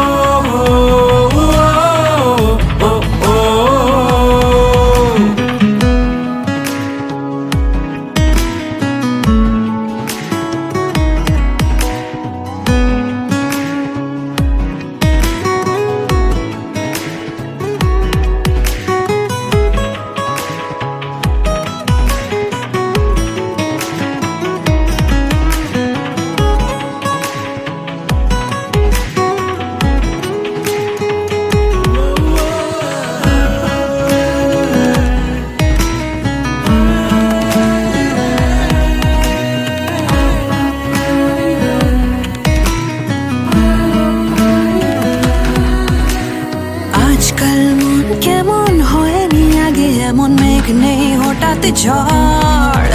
আজকাল মন কেমন হয়নি আগে এমন, মেঘ নেই হঠাৎ ঝড়।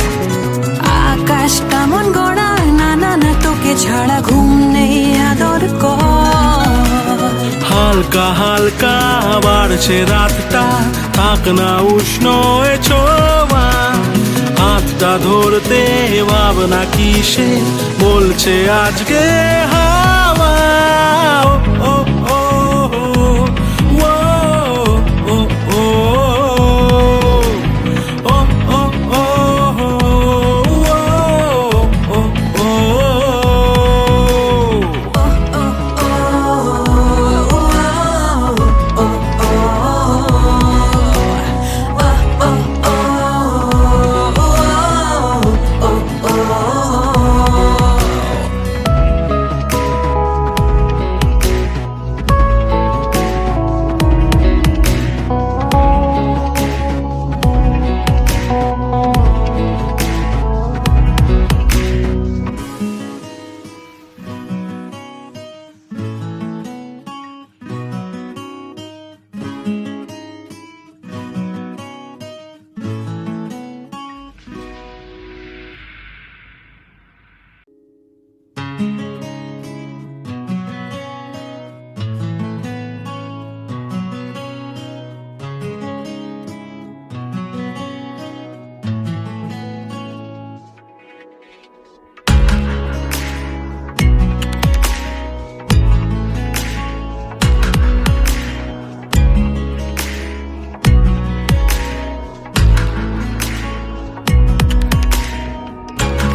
আকাশ কেমন গড়া, না না না তোকে ছাড়া ঘুম নেই আদর কর।
হালকা হালকা বাড়ছে রাতটা, থাক না উষ্ণ এ ছোঁয়া। হাতটা ধরতে ভাবনা কিসে বলছে আজকে হাওয়া। ও ও ও ও ও ও ও ও ও ও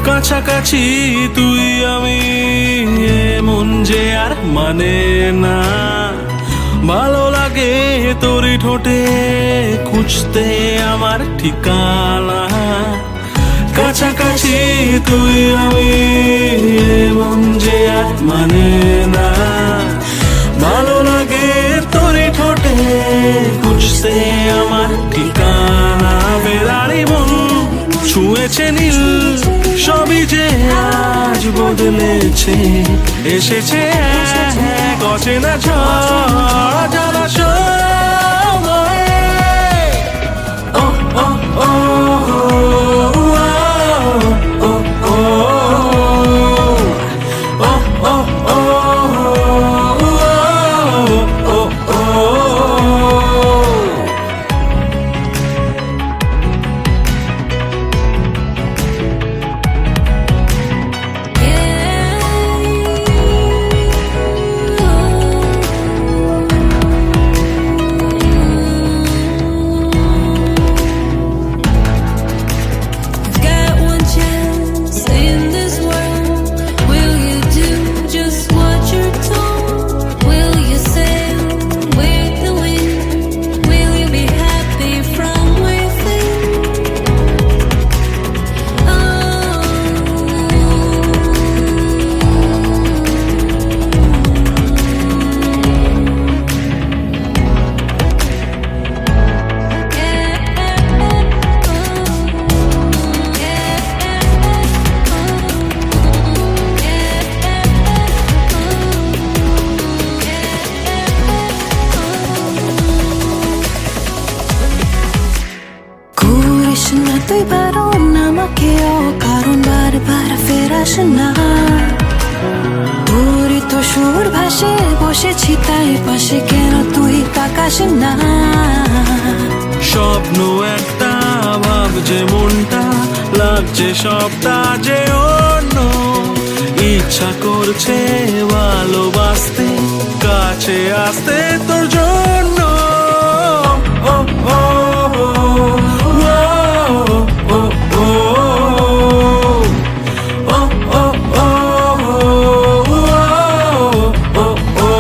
কাছাকাছি তুই আমি, মন যে আর মানে না। ভালো লাগে তোরই ঠোঁটে খুঁজতে আমার ঠিকানা। কাছাকাছি তুই আমি, মন যে আর মানে না। ভালো লাগে তোরই ঠোঁটে খুঁজতে আমার ঠিকানা। বেড়ারি মন ছুঁয়েছে নীল, সবই যে আজ বদলেছে। এসেছে এক অচেনা ঝড় জলাশয়। ও ও ও ও ও ও ও
না।
স্বপ্ন একটা ভাবছে মনটা, লাগছে সবটা যে অন্য। ইচ্ছা করছে ভালোবাসতে, কাছে আসতে তোর জন্য। ও ও ও, ও ও ও, ও ও ও, ও ও ও।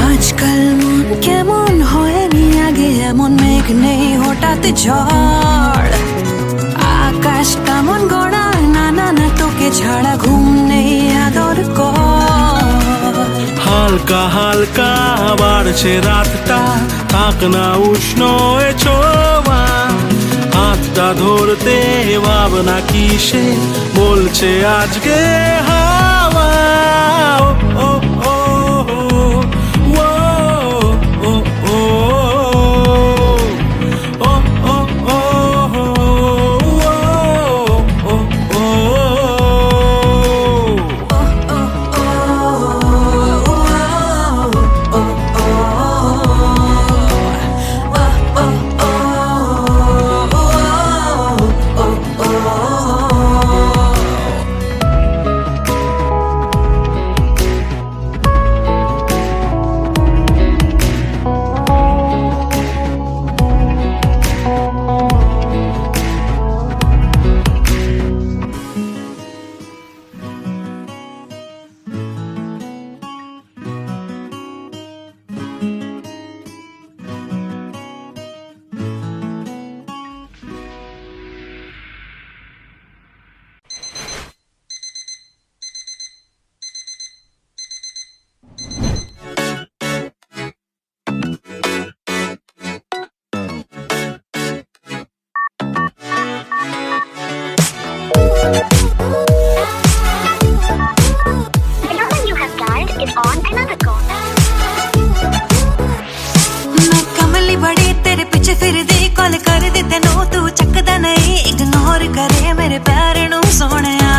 আজকাল মন কেমন হয়নি আগে এমন, মেঘ নেই হঠাৎ ঝড়। আকাশ কেমন গড়া, না না না তোকে ছাড়া ঘুম নেই আদর কর।
হালকা হালকা বাড়ছে রাতটা, থাক না উষ্ণ এ ছোঁয়া। হাতটা ধরতে ভাবনা কিসে বলছে আজকে হাওয়া। ও ও ও, ও ও ও, ও ও ও, ও ও ও।
The number you have dialed is on another call.
मैं कमली बड़ी तेरे पीछे फिरदी, कॉल कर दी तेनू तू चकदा नहीं। इग्नोर करे मेरे प्यार नू सोहणिया,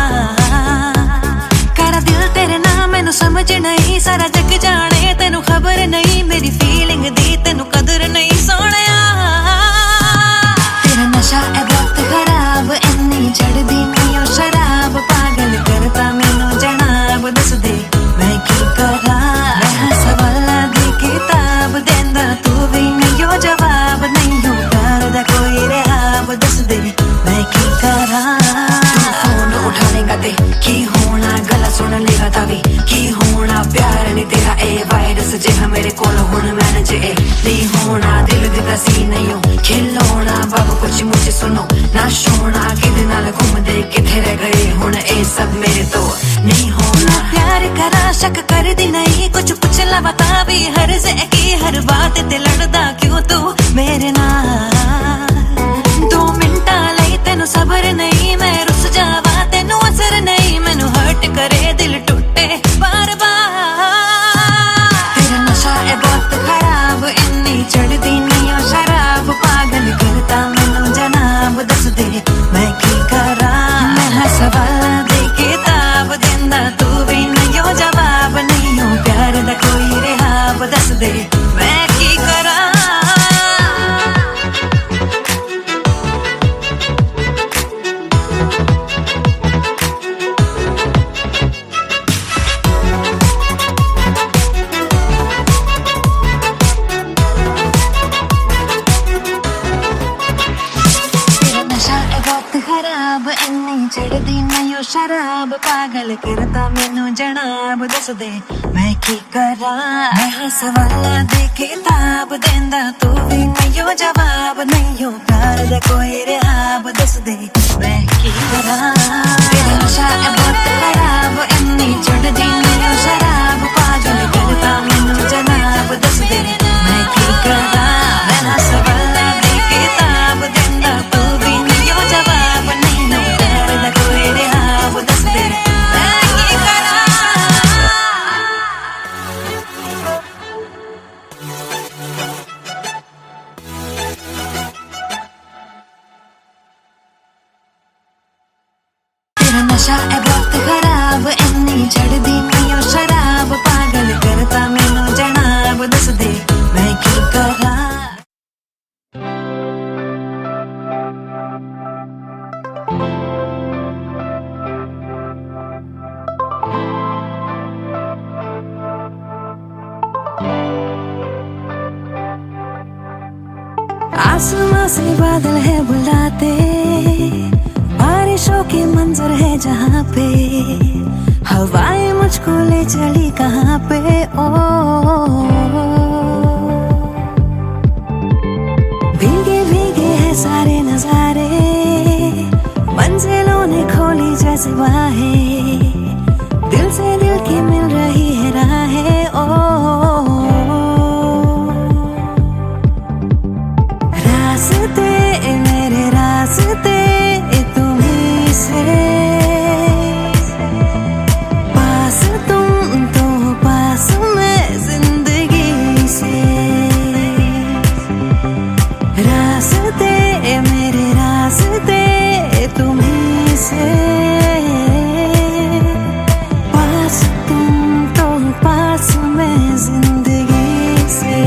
करा दिल तेरे नाम मैनू समझ नहीं। सारा जग जाने तेनू खबर नहीं, मेरी फीलिंग दी तेनू कदर नहीं सोहणिया। तेरा नशा है बहुत खराब, इन्नी चढ़दी नहीं ओ शराब। पागल करता मैनू जनाब, दस दे मैं की करा। मैं सवालां दी किताब देंदा, तू भी नहीं हो जवाब। नहीं हो प्यार दा कोई रहाब, दस दे मैं की करा। तू फोन उठानेगा ते की होना, गला सुन लेगा तावी की होना। प्यार नहीं तेरा ए वायरस जिहा मेरे कोल हुण मैनेज ए नहीं होना। दिल दिता सी नहीं हो खिलौना, बाबू कुछ मुझे सुनो ना सोना। किदे नाल घूमदे किथे रह गए हुण, ए सब मेरे तो नहीं होना। प्यार करा शक कर दी नहीं, कुछ पूछ ला बता भी हर से की। हर बात ते लड़दा क्यों तू मेरे नाल। 2 मिंटा लई तेनू सबर नहीं, मैं रुस जावा तेनू असर नहीं। मैनू हर्ट करे दिल टूटे बार बार। तेरा नशा है बहुत खराब, इन्नी चढ़दी नहीं ओ शराब। पागल करता मैनू जनाब, दस दे मैं की करा। मैं सवालां दी किताब देंदा, तू भी नहीं हो जवाब। नहीं हो प्यार दा कोई रहाब, दस दे मैं की करा। पागल करता मैनू जनाब दस दे मैं की करा। मैं सवाला दे किताब देंदा तू भी नहीं जवाब नहीं प्यार दे कोई रिहाब दस दे मैं की करा। तेरा नशा है बहुत खराब इन्नी चढ़ दी मेरी शराब पागल करता मैनू जनाब दस दे मैं की करा। मैं सवाला दे किताब देंदा तू भी नहीं जवाब नहीं प्यार दे कोई रिहाब दस दे मैं की करा। तेरा नशा है बहुत खराब इन्नी चढ़ दी मैं शराब पागल करता मैनू जनाब दस दे मैं की करा। आसमां से बादल है बुलाते बारिशों के मंजर है जहाँ पे हवाएं मुझको ले चली कहाँ पे ओ भीगे भीगे है सारे नजारे मंजिलों ने खोली जैसे बाहें दिल से दिल की मिल रही है राहें ओ रास्ते मेरे रास्ते तुम्हीं से पास तुम तो पास मैं जिंदगी से रास्ते मेरे रास्ते तुम्हीं से पास तुम तो पास मैं जिंदगी से।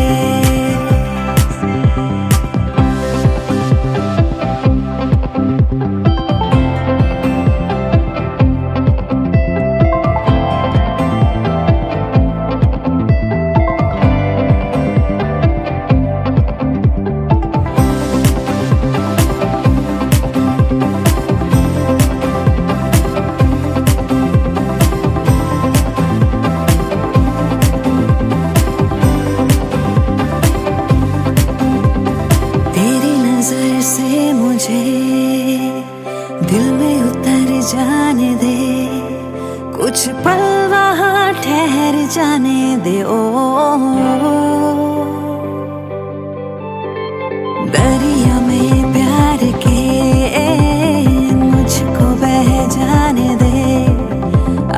से मुझे दिल में उतर जाने दे कुछ पल वहाँ ठहर जाने दे ओ दरिया में प्यार के मुझको बह जाने दे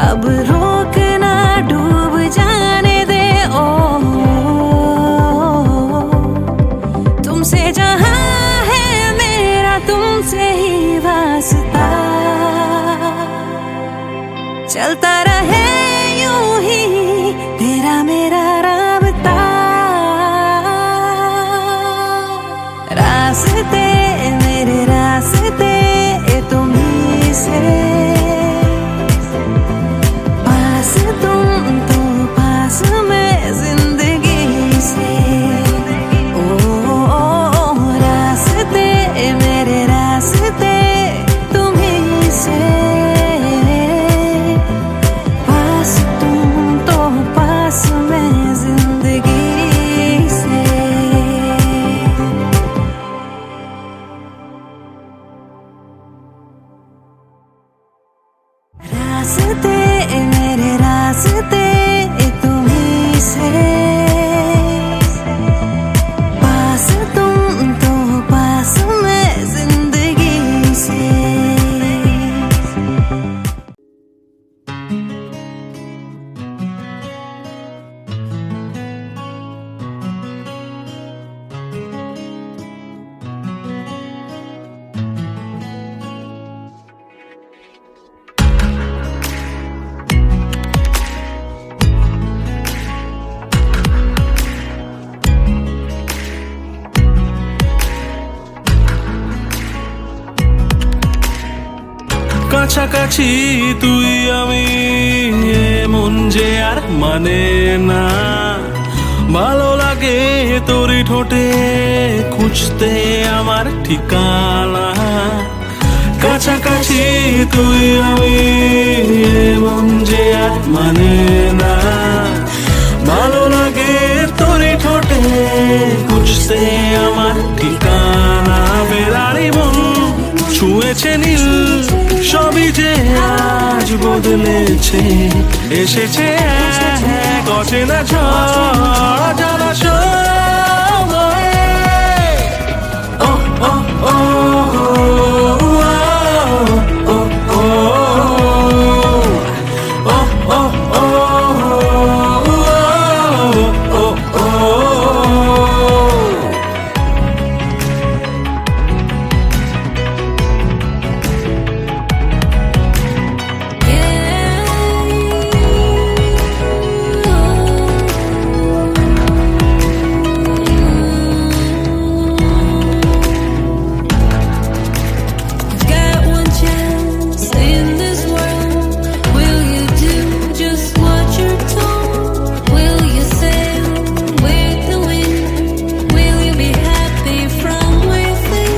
अब रोक ना डूब जाने दे ओ तुमसे जहाँ तुमसे ही वास्ता चलता रहे यूं ही तेरा मेरा राबता रास्ते मेरे रास्ते तुम्हीं से पास तुम तो पास मैं जिंदगी से मेरे रास्ते तुम्हीं से पास तुम तो पास मैं जिंदगी से। रास्ते मेरे रास्ते तुम्हीं से पास तुम तो पास मैं जिंदगी से।
কাছাকাছি তুই আমি মন যে আর মানে না ভালো লাগে তোরই ঠোঁটে খুঁজতে আমার ঠিকানা কাছাকাছি তুই আমি এমন যে আর মানে না ভালো লাগে তোরে ঠোঁটে খুঁজতে আমার ঠিকানা বেড়ারি মন ছুঁয়েছে নীল সবই যে আজ বদলেছে এসেছে এক অচেনা ঝড় জলাশয় ও ও ও
Got one chance in this world. Will you do just what you're told? Will you sail with the wind? Will you be happy from within?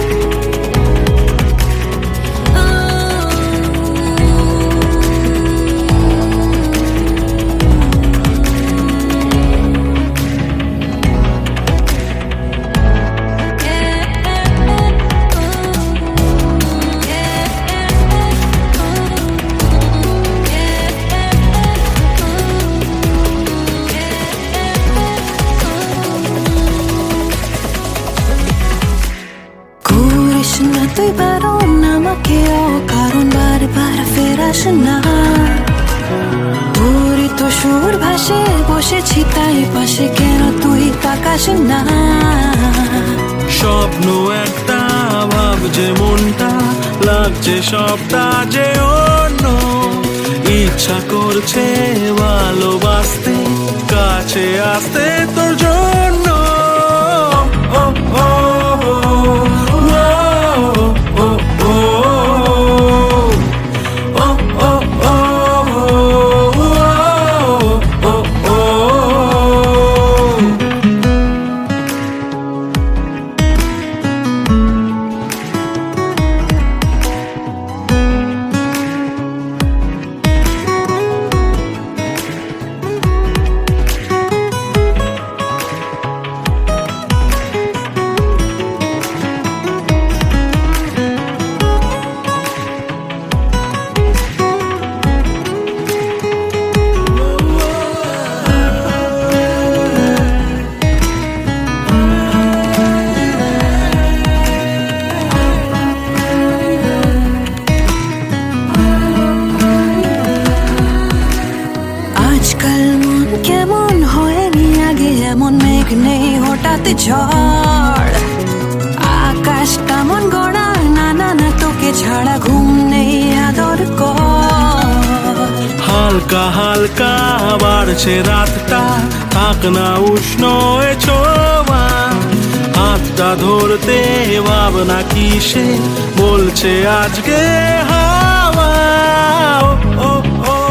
করিস না তুই বারণ আমাকে অকারণ বারবার ফেরাস না তোরই তো সুর ভাসে বসেছি তাই পাশে কেন তুই তাকাস না
স্বপ্ন একটা ভাবছে মনটা লাগছে সবটা যে অন্য ইচ্ছা করছে ভালোবাসতে কাছে আসতে তোর জন্য ও ও
আজকাল মন কেমন হয়নি আগে এমন মেঘ নেই হঠাৎ ঝড় আকাশটা মন গড়া না না না তোকে ছাড়া ঘুম নেই আদর কর
হালকা হালকা বাড়ছে রাতটা থাক না উষ্ণ এ ছোঁয়া হাতটা ধরতে ভাবনা কিসে বলছে আজকে হাওয়া ও ও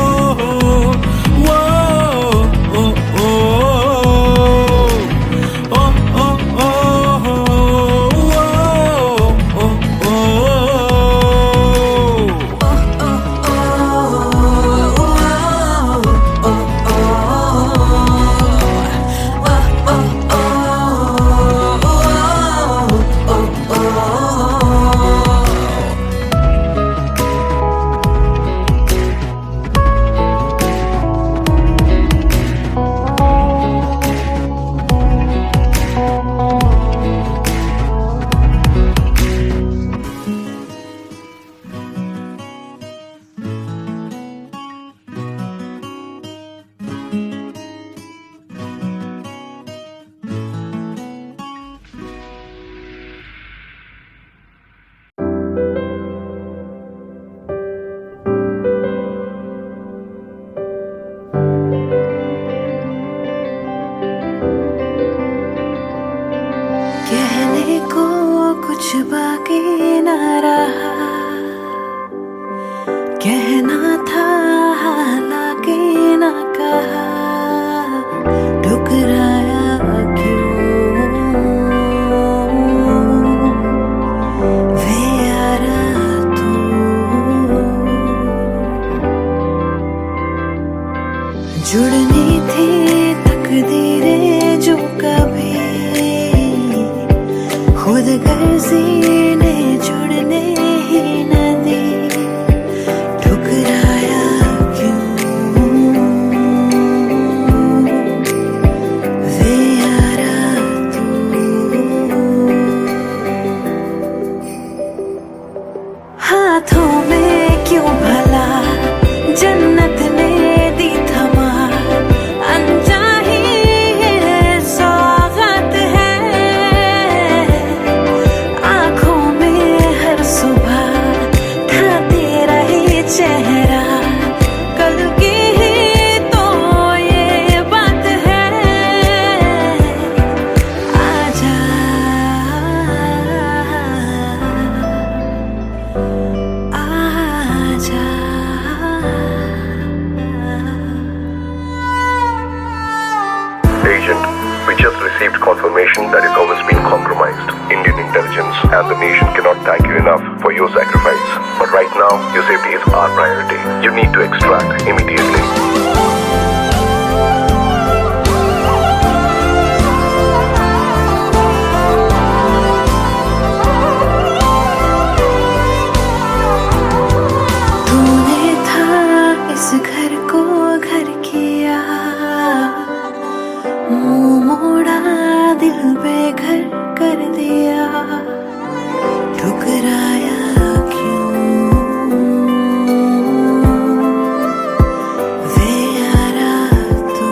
बाकी न रहा कहना था हालांकि न कहा ठुकराया क्यों वे यारा तू
Agent, we just received confirmation that your home has been compromised. Indian intelligence and the nation cannot thank you enough for your sacrifice. But right now, your safety is our priority. You need to extract immediately.
तूने था इस घर को घर किया, मुंह मोड़ा दिल बेघर कर दिया, ठुकराया क्यों वे यारा तू।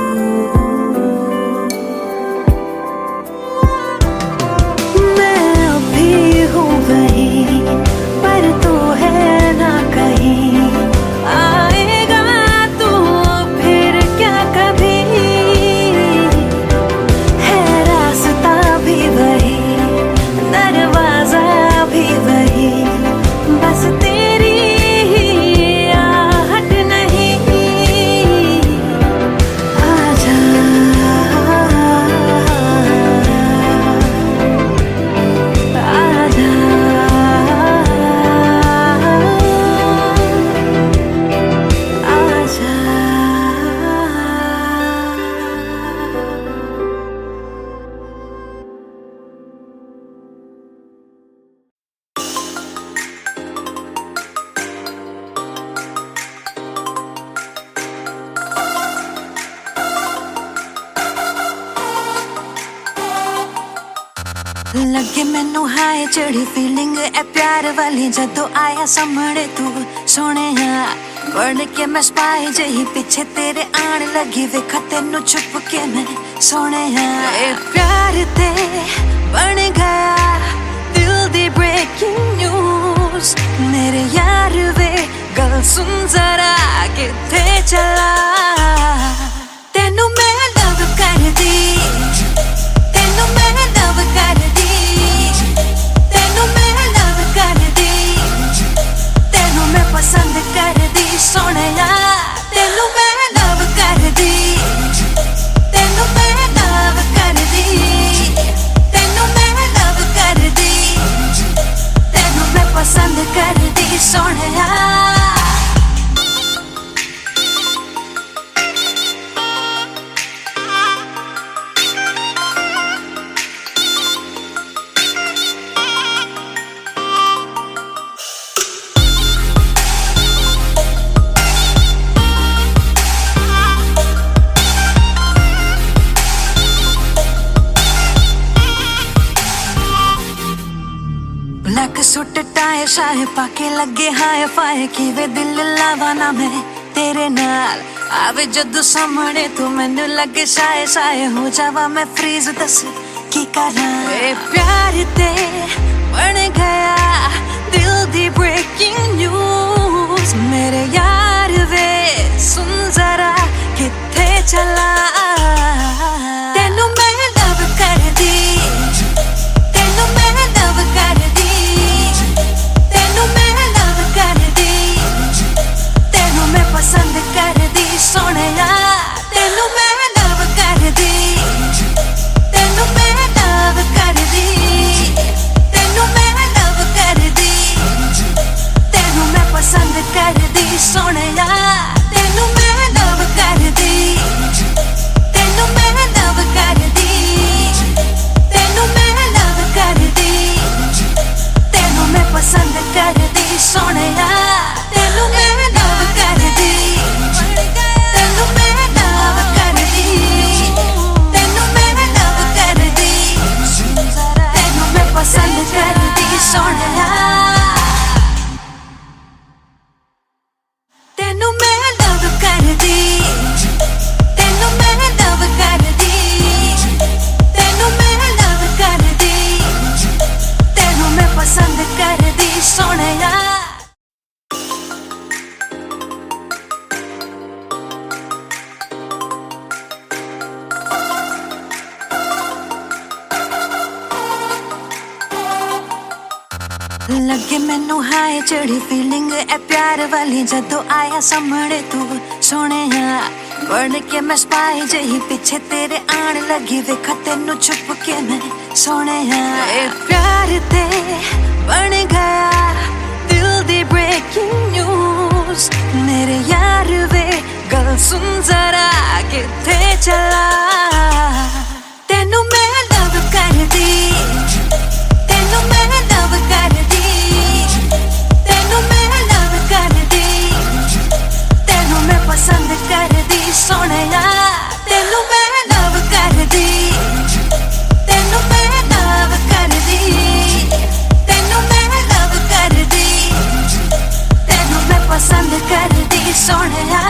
मैं अभी हूँ वहीं पर तू है ना कहीं, आएगा तू फिर क्या कभी, है रास्ता भी वही दरवाजा भी वही, बस तेरी ही आहट नहीं। आजा आजा आजा। लगे मैनू हाय चढ़ी फीलिंग ए प्यार वाली जदों आया सामने तू सोने बन के मैं स्पाई जही पीछे तेरे आन लगी वेखा तेनू छुप के मैं सोने ए प्यार ते बन गया दिल दी ब्रेकिंग न्यूज, मेरे यार वे गल सुन जरा किथे चला, तेनू मैं लव कर दी, तेनू मैं लव कर दी, तेनू मैं लव कर दी, तेनू मैं पसंद कर दी सोहणिया, तेनू मैं लव कर दी, तेनू मैं लव कर दी, तेनू मैं लव कर दी, तेनू मैं पसंद कर दी सोहणिया। ब्लैक सूट टाए शाए पाके लगे हाय फाय किवे दिल लावा ना मैं तेरे नाल आवे जदों सामने तू मैनू लगे शाए शाए हो जावा मैं फ्रीज दस की करा, ए प्यार ते बन गया दिल दी ब्रेकिंग न्यूज, मेरे यार वे सुन जरा किथे चला, तेनू मैं लव कर दी, तेनू मैं लव कर दी, तेनू मैं लव कर दी, तेनू मैं पसंद कर दी सोहणिया, तेनू मैं लव कर दी, तेनू मैं लव कर दी, तेनू मैं लव कर दी, तेनू मैं पसंद कर दी सोहणिया, तेनू मैं लव कर दी, तेनू मैं लव कर दी, तेनू मैं लव कर दी, तेनू मैं पसंद कर दी सोहणिया, तेनू मैं लव कर दी, तेनू मैं लव कर दी, तेनू मैं लव कर दी, तेनू मैं पसंद कर दी सोहणिया, तेनू मैं लव कर दी, तेनू मैं लव कर दी, तेनू मैं लव कर दी, तेनू मैं पसंद कर दी सोहणिया। लगे मैनू हाय चढ़ी फीलिंग ए प्यार वाली जदों आया सामने तू सोहणिया बन के मैं स्पाई जही पीछे तेरे आन लगी वेखा तेनू छुप के मैं सोने ए प्यार ते बन गया दिल दी ब्रेकिंग न्यूज मेरे यार वे गल सुन जरा किथे चला तेनू मैं लव कर दी तेनू मैं लव कर दी तेनू मैं लव कर दी तेनू मैं पसंद कर दी सोनिया तेनू मैं लव कर दी तेनू मैं लव कर दी तेनू मैं लव कर दी तेनू मैं पसंद कर दी सोनिया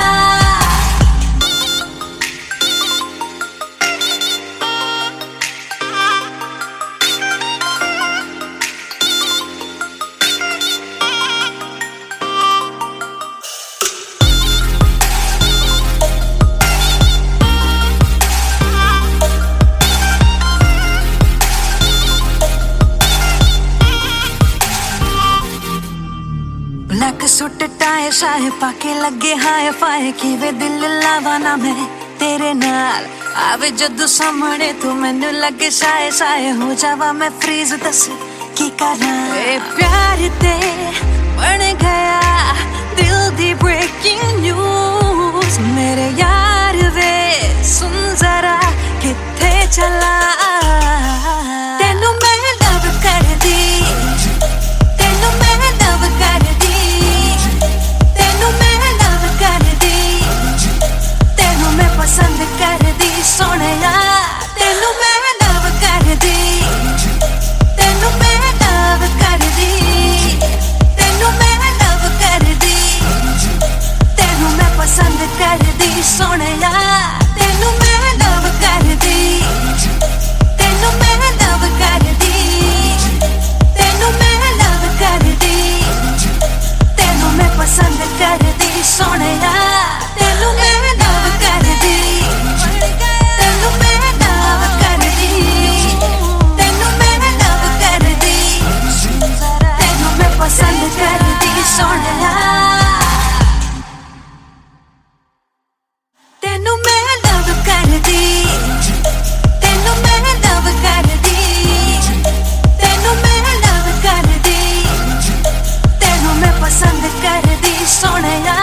ब्लैक सूट टाई शाए पाके लगे हाय फाय कि वे दिल लावाना मैं तेरे नाल आवे जदू सामने तू मैनू लगे शाए शाए हो जावा मैं फ्रीज दस की करा ए प्यार ते बन गया दिल दी ब्रेकिंग न्यूज मेरे यार वे सुन जरा किथे चला तेनू मैं लव कर दी तेनू मैं लव कर दी तेनू मैं लव कर दी तेनू मैं पसंद कर दी सोनिया तेनू मैं लव कर दी तेनू मैं लव कर दी तेनू मैं लव कर दी तेनू मैं पसंद कर दी सोनिया तेनू मैं लव कर दी तेनू मैं लव कर दी तेनू मैं लव कर दी तेनू मैं पसंद कर दी सोनिया तेनू मैं लव कर दी तेनू मैं लव कर दी तेनू मैं लव कर दी तेनू मैं पसंद कर दी सोनिया तेनू मैं लव कर दी तेनू मैं लव कर दी तेनू मैं लव कर दी तेनू मैं पसंद कर दी सोनिया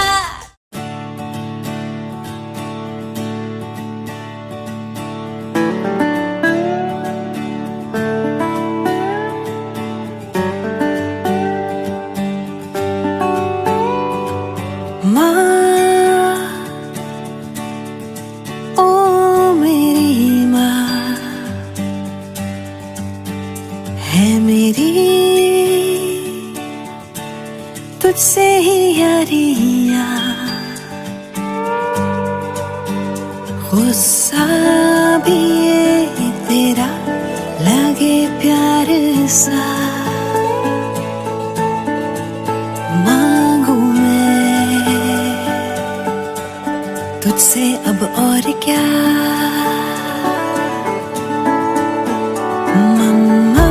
तुझसे ही यारियां गुस्सा भी ये तेरा लगे प्यार सा मांगू मैं तुझसे अब और क्या मम्मा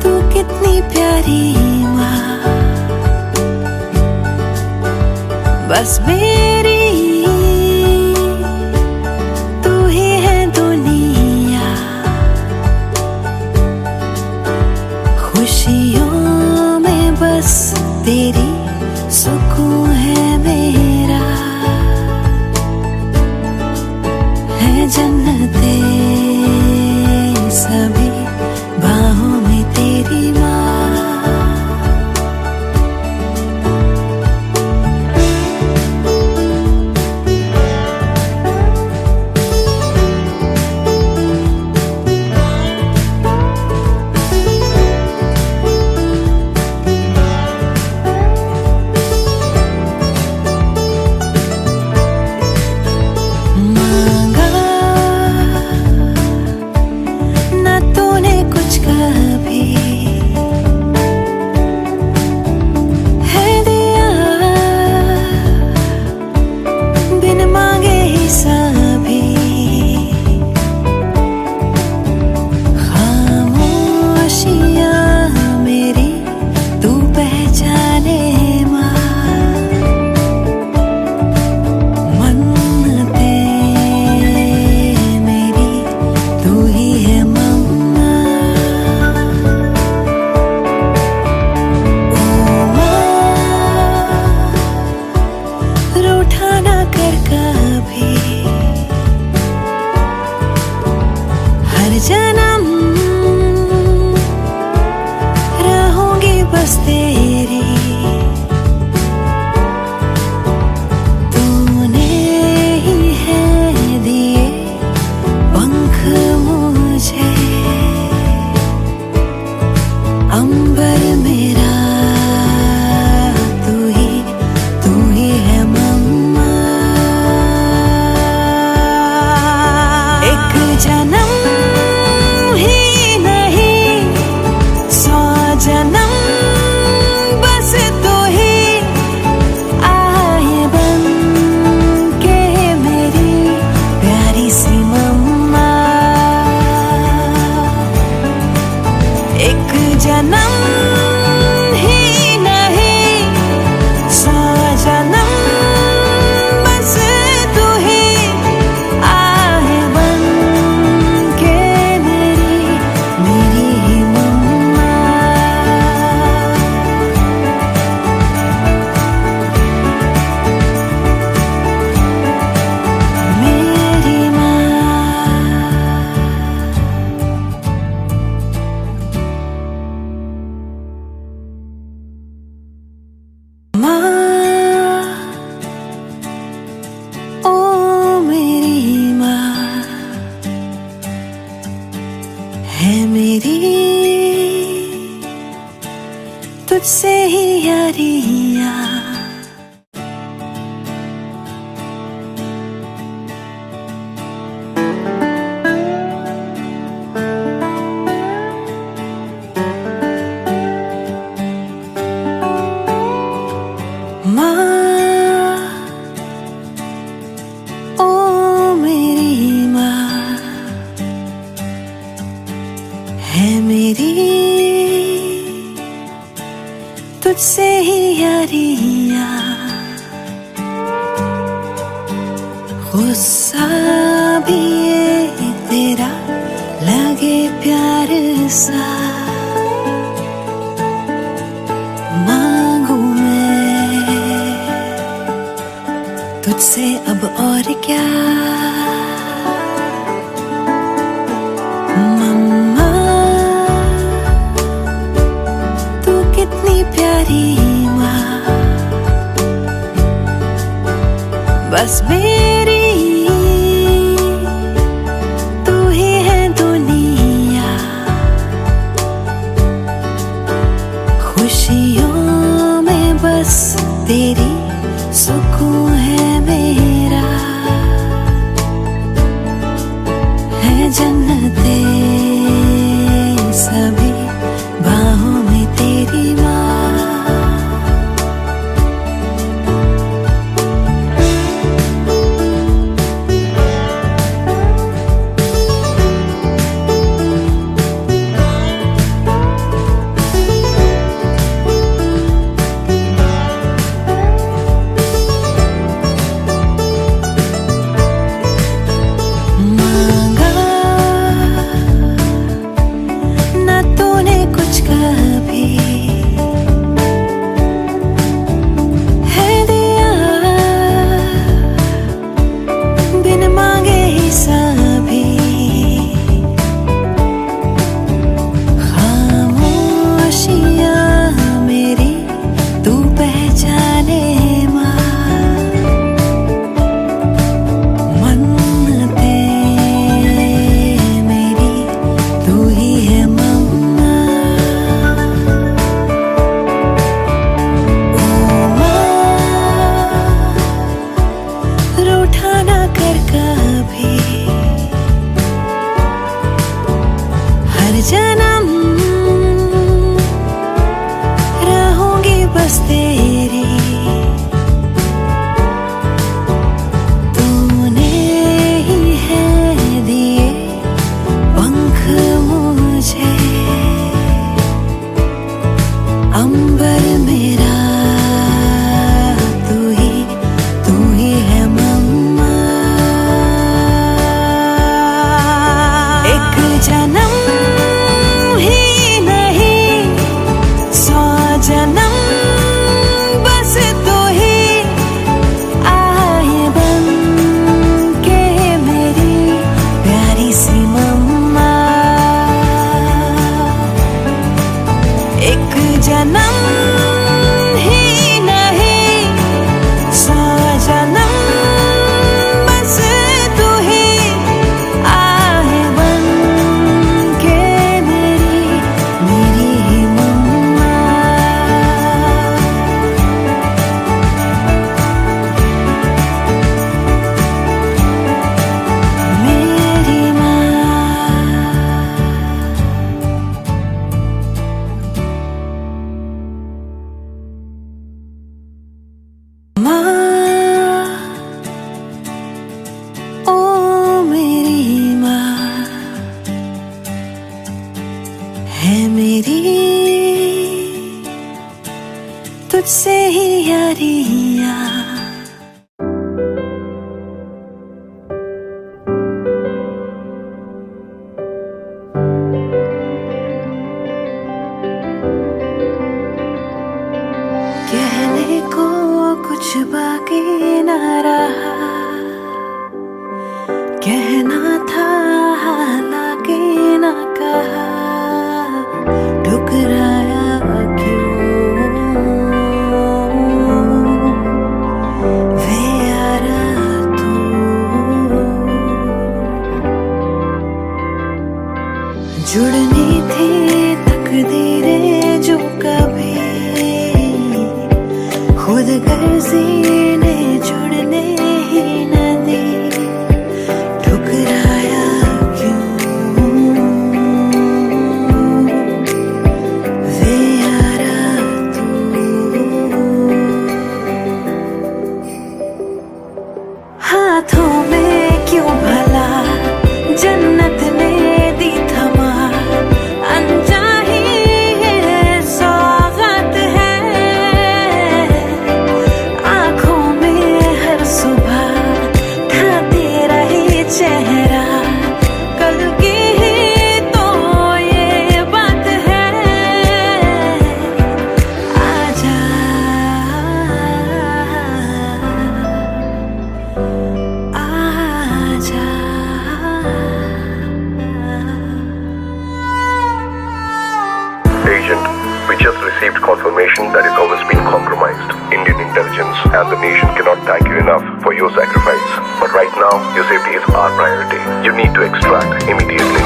तू कितनी प्यारी माँ बस मेरी तू ही है दुनिया खुशियों में बस तेरी सुकून है मेरा है जन्नते सभी बाहों में तेरी माँ मांगा तुझसे ही यारियां, गुस्सा भी ये तेरा लगे प्यार सा, मांगू मैं तुझसे अब और क्या। मम्मा तू कितनी प्यारी माँ, बस मेरी तू ही है दुनिया, खुशियों में बस तेरी सुकून है मेरा, है जन्नते सभी बाहों में तेरी माँ। जन्म रहूंगी बस तेरी, तूने ही है दिए पंख मुझे, अंबर मेरा तू ही है मम्मा। एक जन्म जन्म बस तू ही आए बन के मेरी प्यारी सी मम्मा। एक जन्म ही नहीं 100 जन्म बस तू ही आए बन के मेरी ही मम्मा। है मेरी तुझसे ही यारियां, कहने को कुछ बाकी न रहा, कहना था हालांकि न कहा, ठुकराया क्यों वे यारा तू। जुड़नी थी तकदीरें जो कभी खुद गर्जी ने जुड़ने ही न दी, ठुकराया हाथों में क्यों भला जन्नत ने दी थमा, अनचाही है सौगात है
confirmation that your government's been compromised. Indian intelligence and the nation cannot thank you enough for your sacrifice. But right now, your safety is our priority. You need to extract immediately.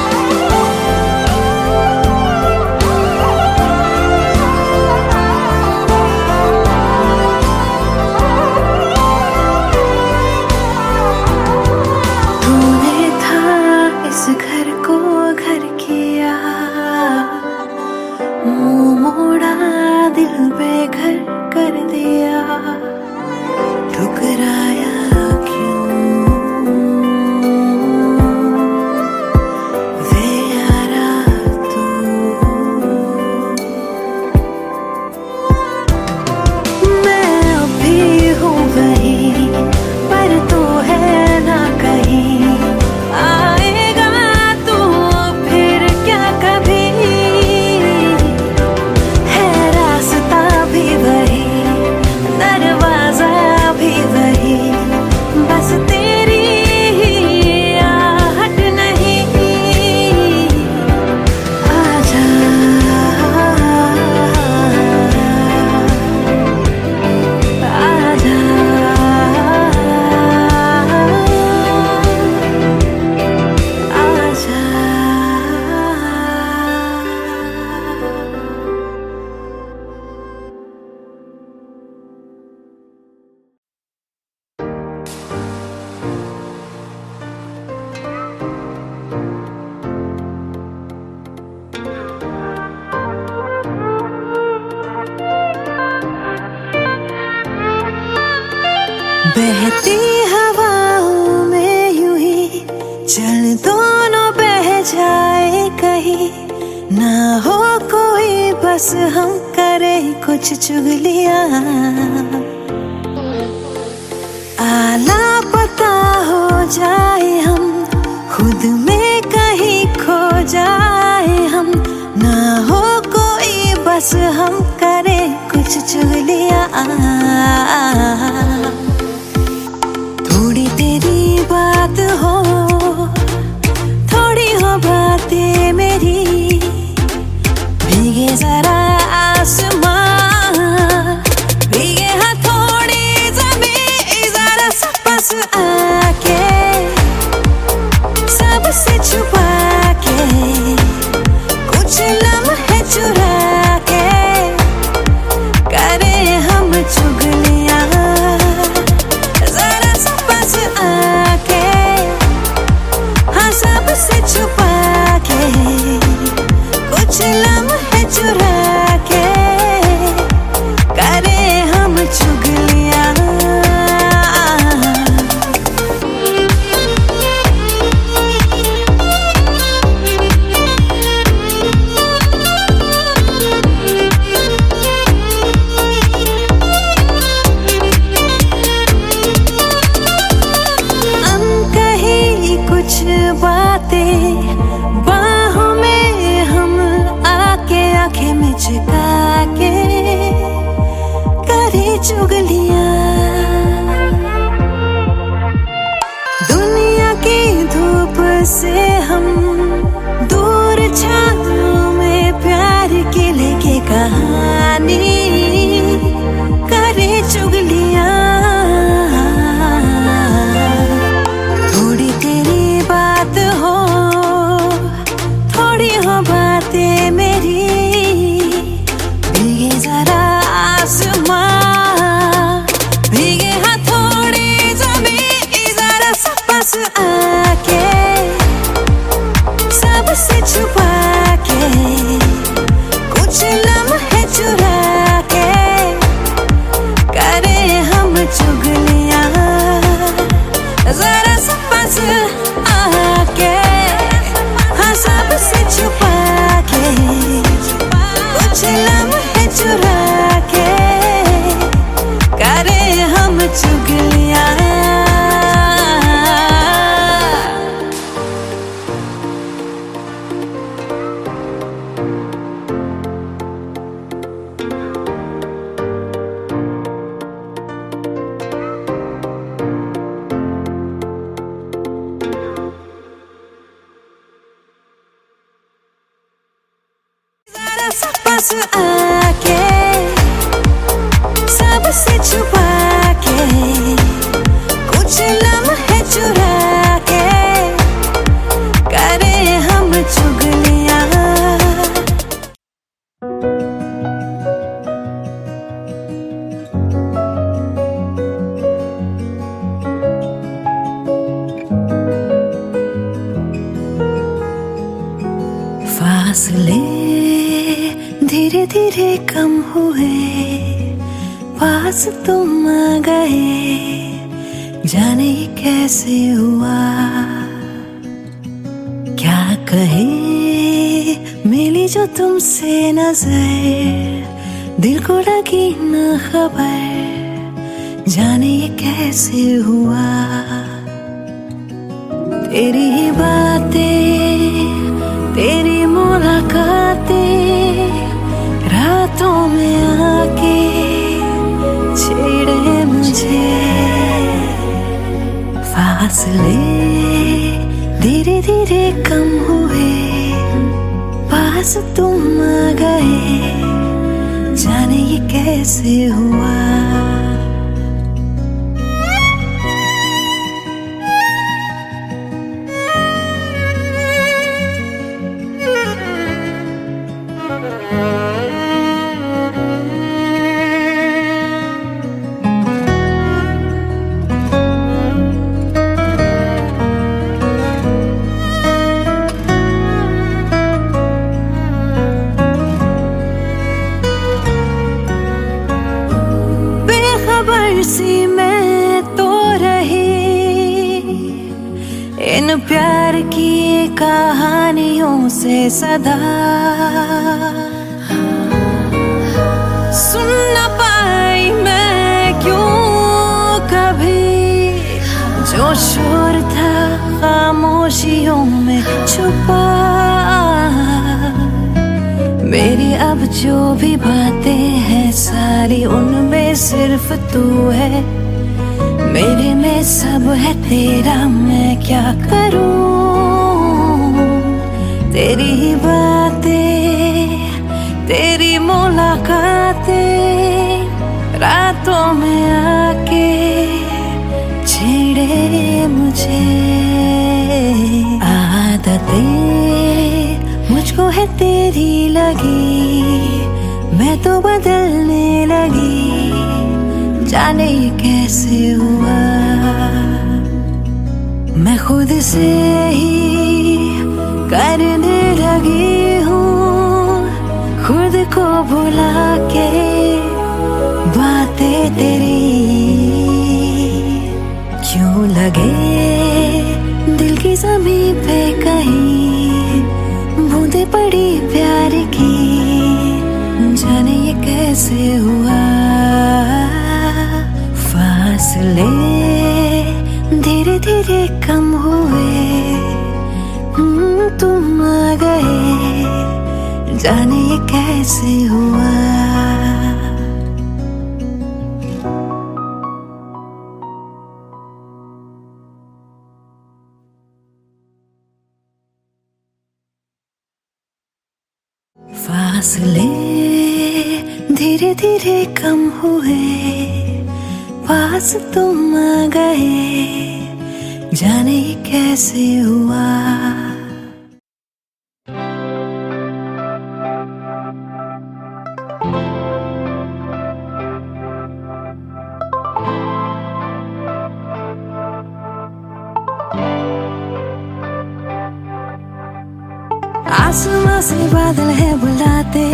घर को घर किया, मुंह मोड़ा, दिल बेघर कर दिया, ठुकराया क्यों वे यारा तू। मैं अभी हूँ वही, पर तो है ना कहीं। बहती हवाओं में यूं ही चल दोनों बह जाए कहीं, ना हो कोई बस हम करे कुछ चुगलियां। आला पता हो जाए हम, खुद में कहीं खो जाए हम, ना हो कोई बस हम करे कुछ चुगलियां। थोड़ी तेरी बात हो, थोड़ी हो बातें मेरी, भीगे जरा आसमां, भीगे हथौड़ी ज़मीं, जरा सा पास आके, सबसे छुपा के, कुछ लम्हे चुरा के, करे हम चुगलियां। आके हाँ सबसे छुपा के, कुछ लम्हे चुरा के, करे हम चुगलियां। बाहों में हम आके, आंखें में झुका के, करे चुगलियां। दुनिया की धूप से हम दूर, छाँव में प्यार की लेके कहानी, करे चुगलियां। थोड़ी तेरी बात हो, थोड़ी हो बातें मेरी, भीगे जरा आसमां, भीगे हथौड़ी ज़मीं, जरा सा पास आके, सबसे छुपा के, कुछ लम्हे चुरा के, करे हम चुगलियां। जरा सा पास आके, हाँ सबसे छुपा के, कुछ लम्हे चुरा के, करे हम चुगलियां। पास आके फासले धीरे धीरे कम हुए, पास तुम आ गए, जाने ये कैसे हुआ। क्या कहे मिली जो तुमसे नजर, दिल को लगी न खबर, जाने ये कैसे हुआ। तेरी ही बातें, तेरी मुलाकातें, रातों में आके छेड़े मुझे। फासले धीरे धीरे कम हुए, पास तुम आ गए, जाने ये कैसे हुआ। सी मैं तो रही इन प्यार की कहानियों से सदा, सुन न पाई मैं क्यों कभी, जो शोर था खामोशियों में छुपा। मेरी अब जो भी बातें हैं सारी, उनमें सिर्फ तू है, मेरे में सब है तेरा, मैं क्या करूं। तेरी ही बातें, तेरी मुलाकातें, रातों में आके छेड़े मुझे। आदतें मुझको है तेरी लगी, मैं तो बदलने लगी, जाने ये कैसे हुआ। मैं खुद से ही करने लगी हूँ, खुद को भुला के बातें तेरी। क्यों लगे दिल की ज़मीं पे कहीं बूंदे पड़ी प्यार की, जाने ये कैसे हुआ। फासले धीरे धीरे कम हुए, तुम आ गए, जाने ये कैसे हुआ। फासले धीरे धीरे कम हुए, पास तुम आ गए, जाने ये कैसे हुआ। आसमां से बादल है बुलाते,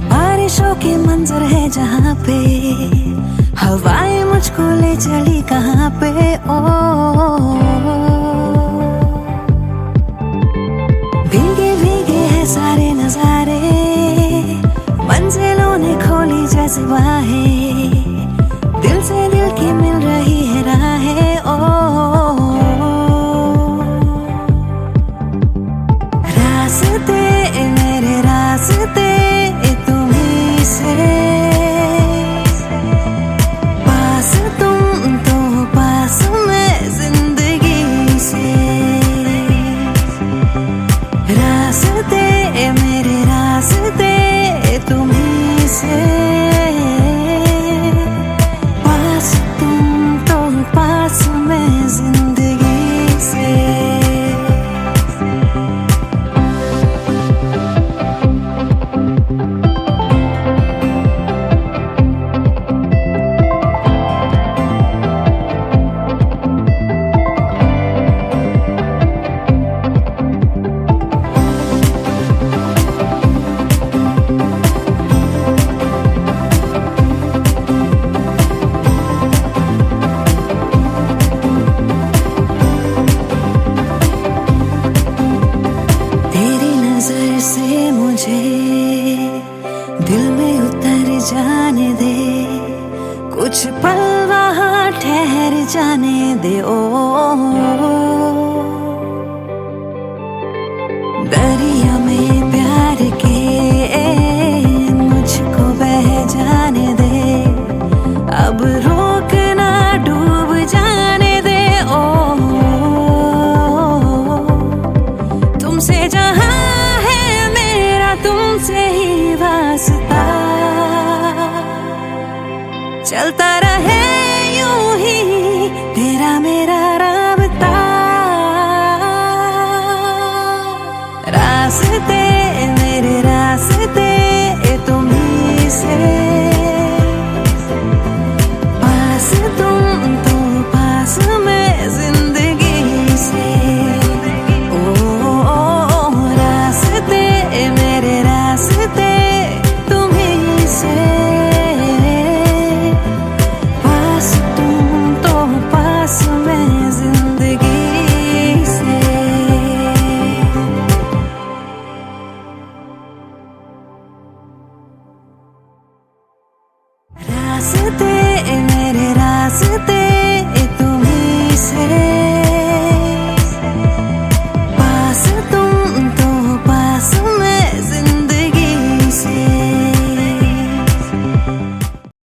बारिशों के मंजर है जहाँ पे, हवाएं मुझको ले चली कहाँ पे। ओ